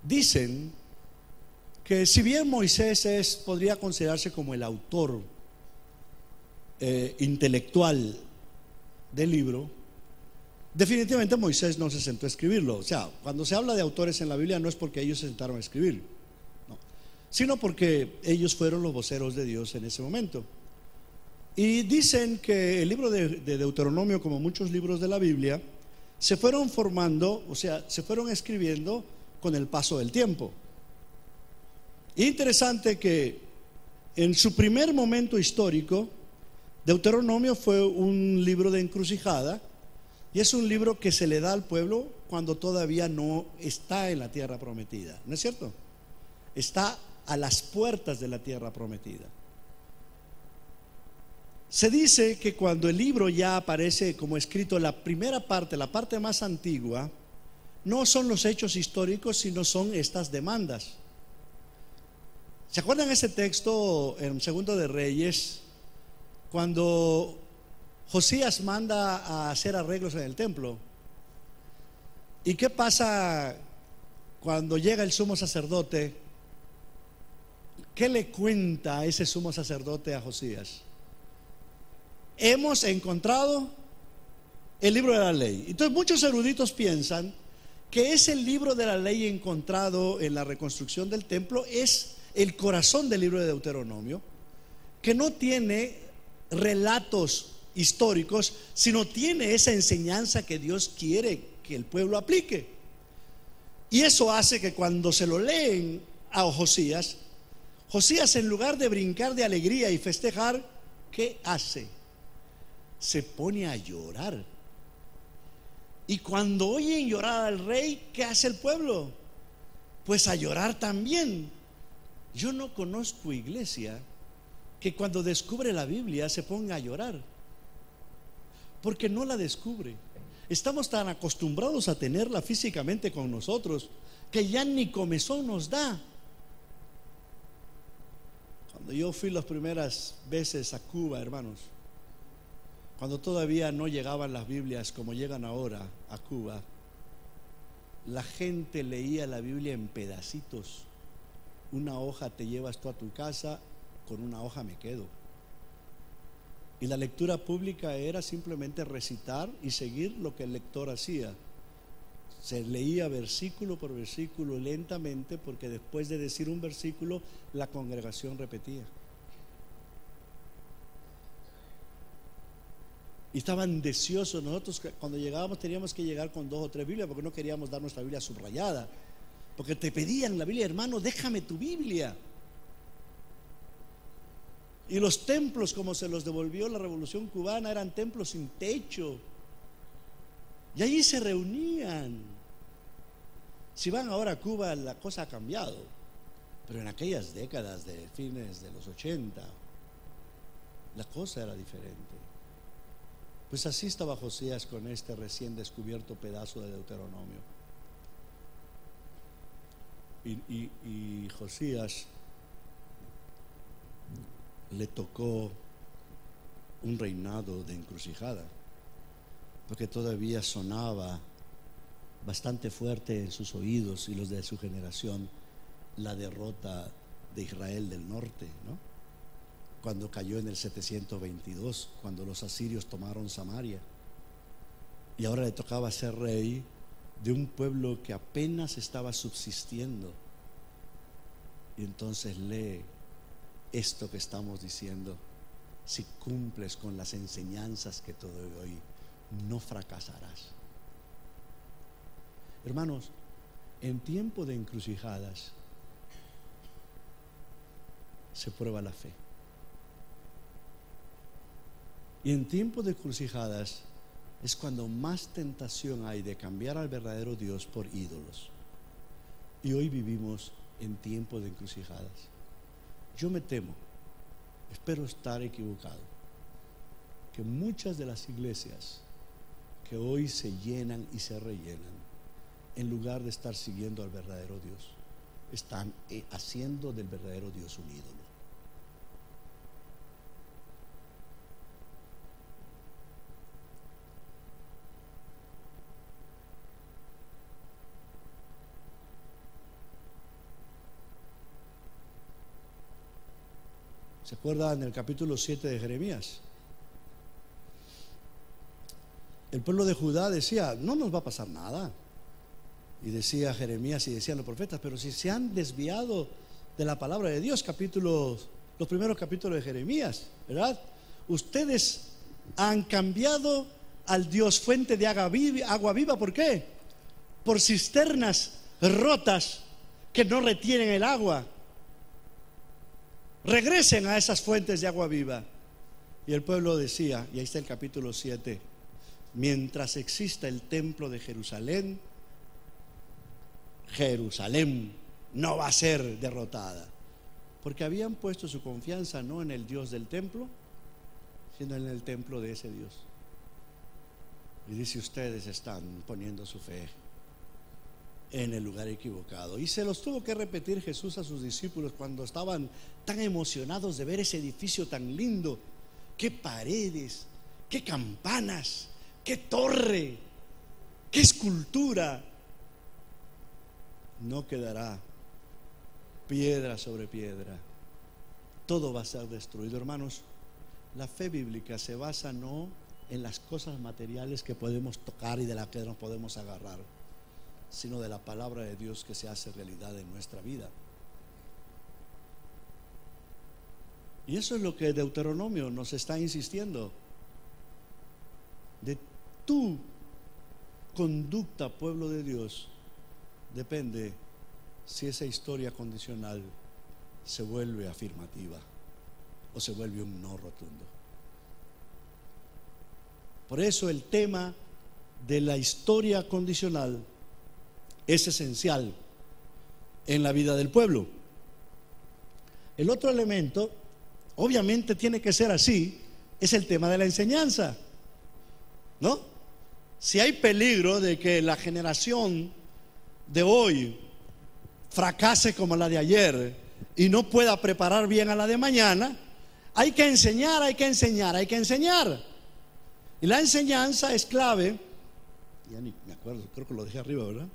dicen que si bien Moisés podría considerarse como el autor intelectual del libro, definitivamente Moisés no se sentó a escribirlo. O sea, cuando se habla de autores en la Biblia, no es porque ellos se sentaron a escribir, no, sino porque ellos fueron los voceros de Dios en ese momento. Y dicen que el libro de Deuteronomio, como muchos libros de la Biblia, se fueron formando, o sea, se fueron escribiendo con el paso del tiempo. Interesante que en su primer momento histórico, Deuteronomio fue un libro de encrucijada, y es un libro que se le da al pueblo cuando todavía no está en la tierra prometida, ¿no es cierto? Está a las puertas de la tierra prometida. Se dice que cuando el libro ya aparece como escrito, la primera parte, la parte más antigua, no son los hechos históricos, sino son estas demandas. ¿Se acuerdan ese texto en Segundo de Reyes, cuando Josías manda a hacer arreglos en el templo? ¿Y qué pasa cuando llega el sumo sacerdote? ¿Qué le cuenta a ese sumo sacerdote a Josías? Hemos encontrado el libro de la ley. Entonces muchos eruditos piensan que ese libro de la ley encontrado en la reconstrucción del templo es el corazón del libro de Deuteronomio, que no tiene relatos históricos, sino tiene esa enseñanza que Dios quiere que el pueblo aplique. Y eso hace que cuando se lo leen a Josías, Josías, en lugar de brincar de alegría y festejar, ¿qué hace? Se pone a llorar. Y cuando oyen llorar al rey, ¿qué hace el pueblo? Pues a llorar también. Yo no conozco iglesia que cuando descubre la Biblia se ponga a llorar, porque no la descubre. Estamos tan acostumbrados a tenerla físicamente con nosotros que ya ni comezón nos da. Cuando yo fui las primeras veces a Cuba, hermanos, cuando todavía no llegaban las Biblias como llegan ahora a Cuba, la gente leía la Biblia en pedacitos. Una hoja te llevas tú a tu casa, con una hoja me quedo. Y la lectura pública era simplemente recitar y seguir lo que el lector hacía. Se leía versículo por versículo lentamente, porque después de decir un versículo la congregación repetía. Y estaban deseosos. Nosotros cuando llegábamos teníamos que llegar con 2 o 3 Biblias, porque no queríamos dar nuestra Biblia subrayada, porque te pedían la Biblia: hermano, déjame tu Biblia. Y los templos, como se los devolvió la Revolución Cubana, eran templos sin techo, y allí se reunían. Si van ahora a Cuba, la cosa ha cambiado, pero en aquellas décadas de fines de los 80 la cosa era diferente. Pues así estaba Josías con este recién descubierto pedazo de Deuteronomio. Y Josías le tocó un reinado de encrucijada, porque todavía sonaba bastante fuerte en sus oídos y los de su generación la derrota de Israel del norte, ¿no? Cuando cayó en el 722, cuando los asirios tomaron Samaria, y ahora le tocaba ser rey de un pueblo que apenas estaba subsistiendo. Y entonces lee esto que estamos diciendo, si cumples con las enseñanzas que te doy hoy, no fracasarás. Hermanos, en tiempo de encrucijadas se prueba la fe. Y en tiempo de encrucijadas es cuando más tentación hay de cambiar al verdadero Dios por ídolos. Y hoy vivimos en tiempo de encrucijadas. Yo me temo, espero estar equivocado, que muchas de las iglesias que hoy se llenan y se rellenan, en lugar de estar siguiendo al verdadero Dios, están haciendo del verdadero Dios un ídolo. ¿Se acuerdan en el capítulo 7 de Jeremías? El pueblo de Judá decía, no nos va a pasar nada. Y decía Jeremías y decían los profetas, pero si se han desviado de la palabra de Dios, los primeros capítulos de Jeremías, ¿verdad? Ustedes han cambiado al Dios fuente de agua viva. ¿Por qué? Por cisternas rotas que no retienen el agua. Regresen a esas fuentes de agua viva. Y el pueblo decía, y ahí está el capítulo 7, mientras exista el templo de Jerusalén, Jerusalén no va a ser derrotada, porque habían puesto su confianza no en el Dios del templo, sino en el templo de ese Dios. Y dice, ustedes están poniendo su fe en el lugar equivocado. Y se los tuvo que repetir Jesús a sus discípulos cuando estaban tan emocionados de ver ese edificio tan lindo. Qué paredes, qué campanas, qué torre, qué escultura. No quedará piedra sobre piedra, todo va a ser destruido. Hermanos, la fe bíblica se basa no en las cosas materiales que podemos tocar y de las que nos podemos agarrar, sino de la palabra de Dios que se hace realidad en nuestra vida. Y eso es lo que Deuteronomio nos está insistiendo. De tu conducta, pueblo de Dios, depende si esa historia condicional se vuelve afirmativa o se vuelve un no rotundo. Por eso el tema de la historia condicional es esencial en la vida del pueblo. El otro elemento, obviamente tiene que ser así, es el tema de la enseñanza, ¿no? Si hay peligro de que la generación de hoy fracase como la de ayer y no pueda preparar bien a la de mañana, hay que enseñar, hay que enseñar, hay que enseñar. Y la enseñanza es clave. Ya ni me acuerdo, creo que lo dejé arriba, ¿verdad?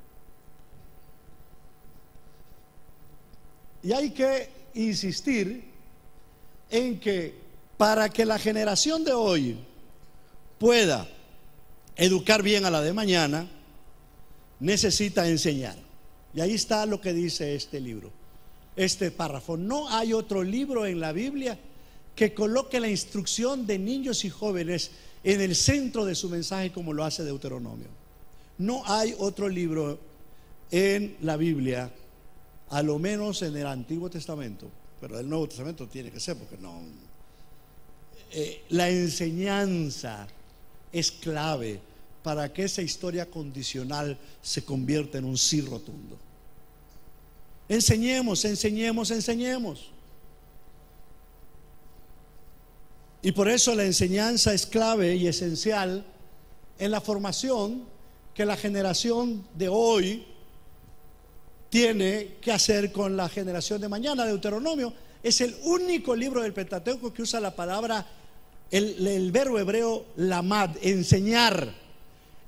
Y hay que insistir en que para que la generación de hoy pueda educar bien a la de mañana, necesita enseñar. Y ahí está lo que dice este libro, este párrafo. No hay otro libro en la Biblia que coloque la instrucción de niños y jóvenes en el centro de su mensaje como lo hace Deuteronomio. No hay otro libro en la Biblia, a lo menos en el Antiguo Testamento, pero el Nuevo Testamento tiene que ser, porque no. La enseñanza es clave para que esa historia condicional se convierta en un sí rotundo. Enseñemos, enseñemos, enseñemos. Y por eso la enseñanza es clave y esencial en la formación que la generación de hoy tiene que hacer con la generación de mañana. Deuteronomio es el único libro del Pentateuco que usa la palabra, el verbo hebreo lamad, enseñar,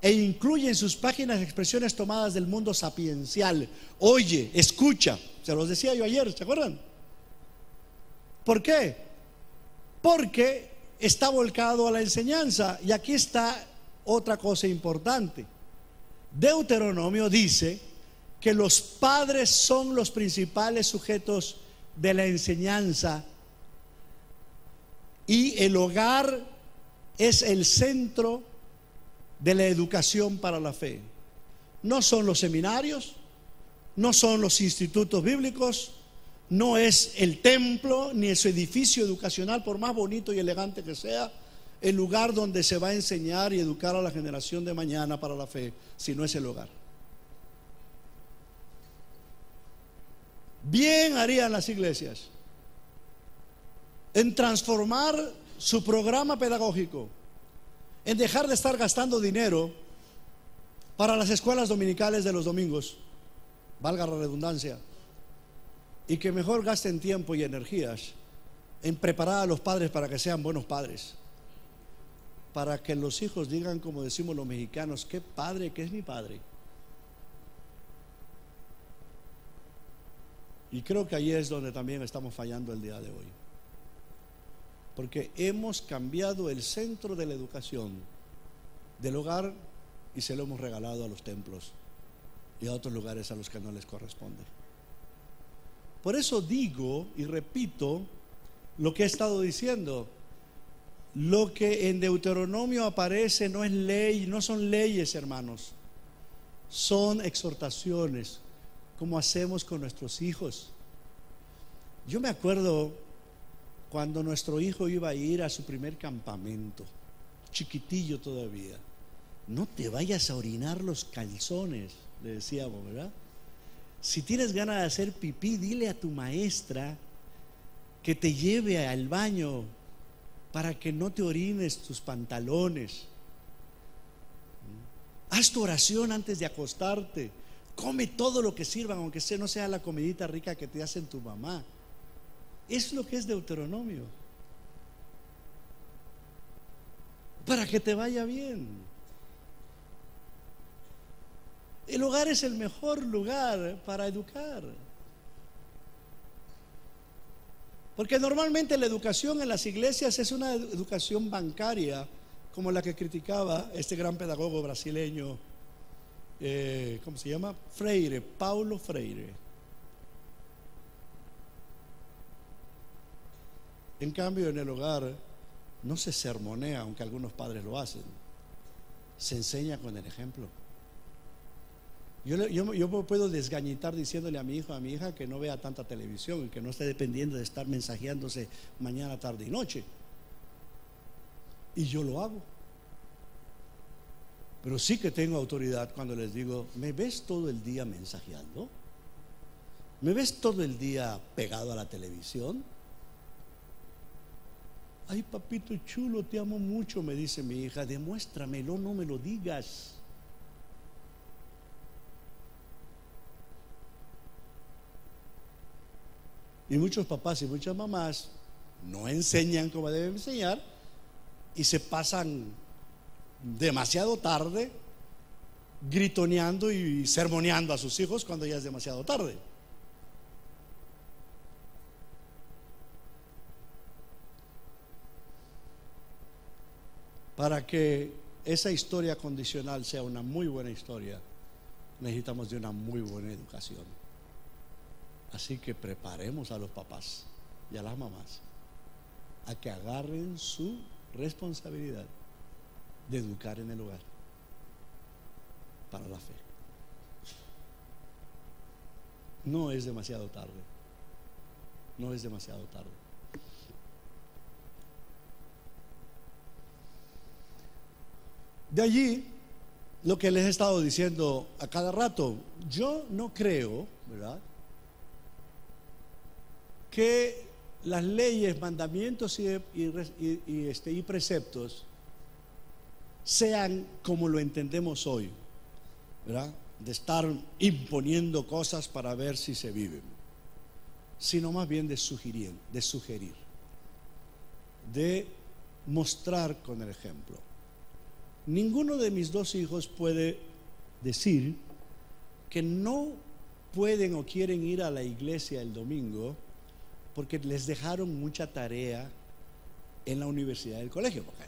e incluye en sus páginas expresiones tomadas del mundo sapiencial. Oye, escucha, se los decía yo ayer, ¿se acuerdan? ¿Por qué? Porque está volcado a la enseñanza. Y aquí está otra cosa importante. Deuteronomio dice que los padres son los principales sujetos de la enseñanza Y el hogar es el centro de la educación para la fe. No son los seminarios, no son los institutos bíblicos, no es el templo ni ese edificio educacional, por más bonito y elegante que sea, el lugar donde se va a enseñar y educar a la generación de mañana para la fe, sino es el hogar. Bien harían las iglesias en transformar su programa pedagógico, en dejar de estar gastando dinero para las escuelas dominicales de los domingos, valga la redundancia, y que mejor gasten tiempo y energías en preparar a los padres para que sean buenos padres, para que los hijos digan, como decimos los mexicanos, qué padre que es mi padre. Y creo que ahí es donde también estamos fallando el día de hoy, porque hemos cambiado el centro de la educación del hogar y se lo hemos regalado a los templos y a otros lugares a los que no les corresponde. Por eso digo y repito lo que he estado diciendo: lo que en Deuteronomio aparece no es ley, no son leyes, hermanos, son exhortaciones, como hacemos con nuestros hijos. Yo me acuerdo cuando nuestro hijo iba a ir a su primer campamento, chiquitillo todavía. No te vayas a orinar los calzones, le decíamos, ¿verdad? Si tienes ganas de hacer pipí, dile a tu maestra que te lleve al baño para que no te orines tus pantalones. Haz tu oración antes de acostarte. Come todo lo que sirvan, aunque no sea la comidita rica que te hacen tu mamá. Es lo que es Deuteronomio, para que te vaya bien. El hogar es el mejor lugar para educar, porque normalmente la educación en las iglesias es una educación bancaria, como la que criticaba este gran pedagogo brasileño, ¿cómo se llama? Freire, Paulo Freire. En cambio, en el hogar no se sermonea, aunque algunos padres lo hacen, se enseña con el ejemplo. Yo me puedo desgañitar diciéndole a mi hijo, a mi hija, que no vea tanta televisión y que no esté dependiendo de estar mensajeándose mañana, tarde y noche, y yo lo hago. Pero sí que tengo autoridad cuando les digo: ¿me ves todo el día mensajeando? ¿Me ves todo el día pegado a la televisión? Ay, papito chulo, te amo mucho, me dice mi hija. Demuéstramelo, no me lo digas. Y muchos papás y muchas mamás no enseñan como deben enseñar y se pasan demasiado tarde gritoneando y sermoneando a sus hijos cuando ya es demasiado tarde. Para que esa historia condicional sea una muy buena historia, necesitamos de una muy buena educación. Así que preparemos a los papás y a las mamás a que agarren su responsabilidad de educar en el hogar para la fe. No es demasiado tarde. No es demasiado tarde. De allí lo que les he estado diciendo a cada rato. Yo no creo, ¿verdad?, que las leyes, mandamientos y preceptos sean como lo entendemos hoy, ¿verdad?, de estar imponiendo cosas para ver si se viven, sino más bien de sugerir, de mostrar con el ejemplo. Ninguno de mis dos hijos puede decir que no pueden o quieren ir a la iglesia el domingo porque les dejaron mucha tarea en la universidad del colegio. Porque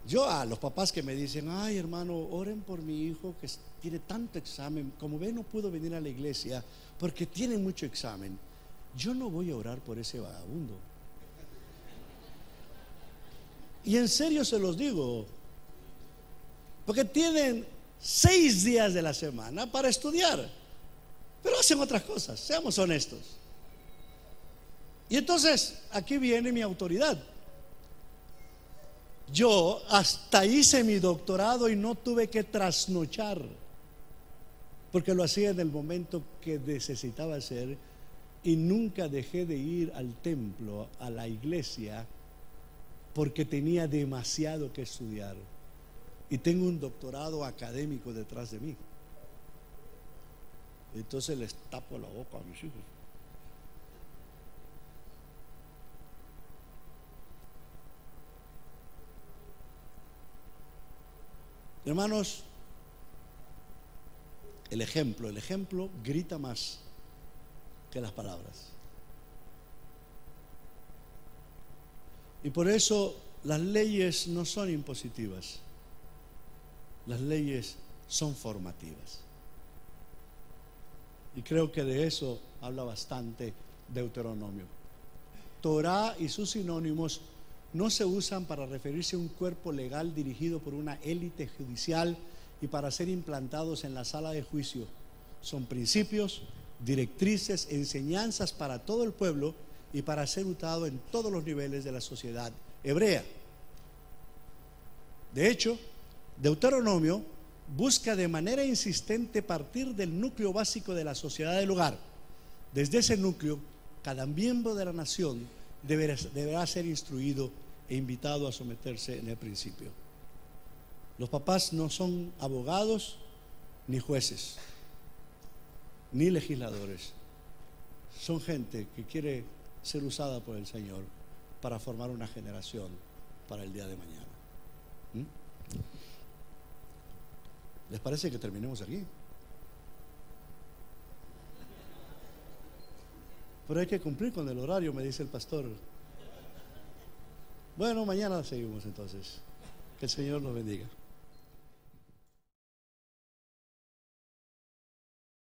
yo, a los papás que me dicen: ay, hermano, oren por mi hijo que tiene tanto examen, como ve no pudo venir a la iglesia porque tiene mucho examen. Yo no voy a orar por ese vagabundo. Y en serio se los digo, porque tienen 6 días de la semana para estudiar, pero hacen otras cosas, seamos honestos. Y entonces aquí viene mi autoridad. Yo hasta hice mi doctorado y no tuve que trasnochar, porque lo hacía en el momento que necesitaba hacer, y nunca dejé de ir al templo, a la iglesia, porque tenía demasiado que estudiar. Y tengo un doctorado académico detrás de mí. Entonces les tapo la boca a mis hijos. Hermanos, el ejemplo grita más que las palabras. Y por eso las leyes no son impositivas, las leyes son formativas. Y creo que de eso habla bastante Deuteronomio. Torá y sus sinónimos no se usan para referirse a un cuerpo legal dirigido por una élite judicial y para ser implantados en la sala de juicio. Son principios, directrices, enseñanzas para todo el pueblo y para ser usado en todos los niveles de la sociedad hebrea. De hecho, Deuteronomio busca de manera insistente partir del núcleo básico de la sociedad del lugar. Desde ese núcleo, cada miembro de la nación deberá ser instruido e invitado a someterse en el principio. Los papás no son abogados, ni jueces, ni legisladores. Son gente que quiere ser usada por el Señor para formar una generación para el día de mañana. ¿Les parece que terminemos aquí? Pero hay que cumplir con el horario, me dice el pastor. Bueno, mañana seguimos entonces. Que el Señor nos bendiga.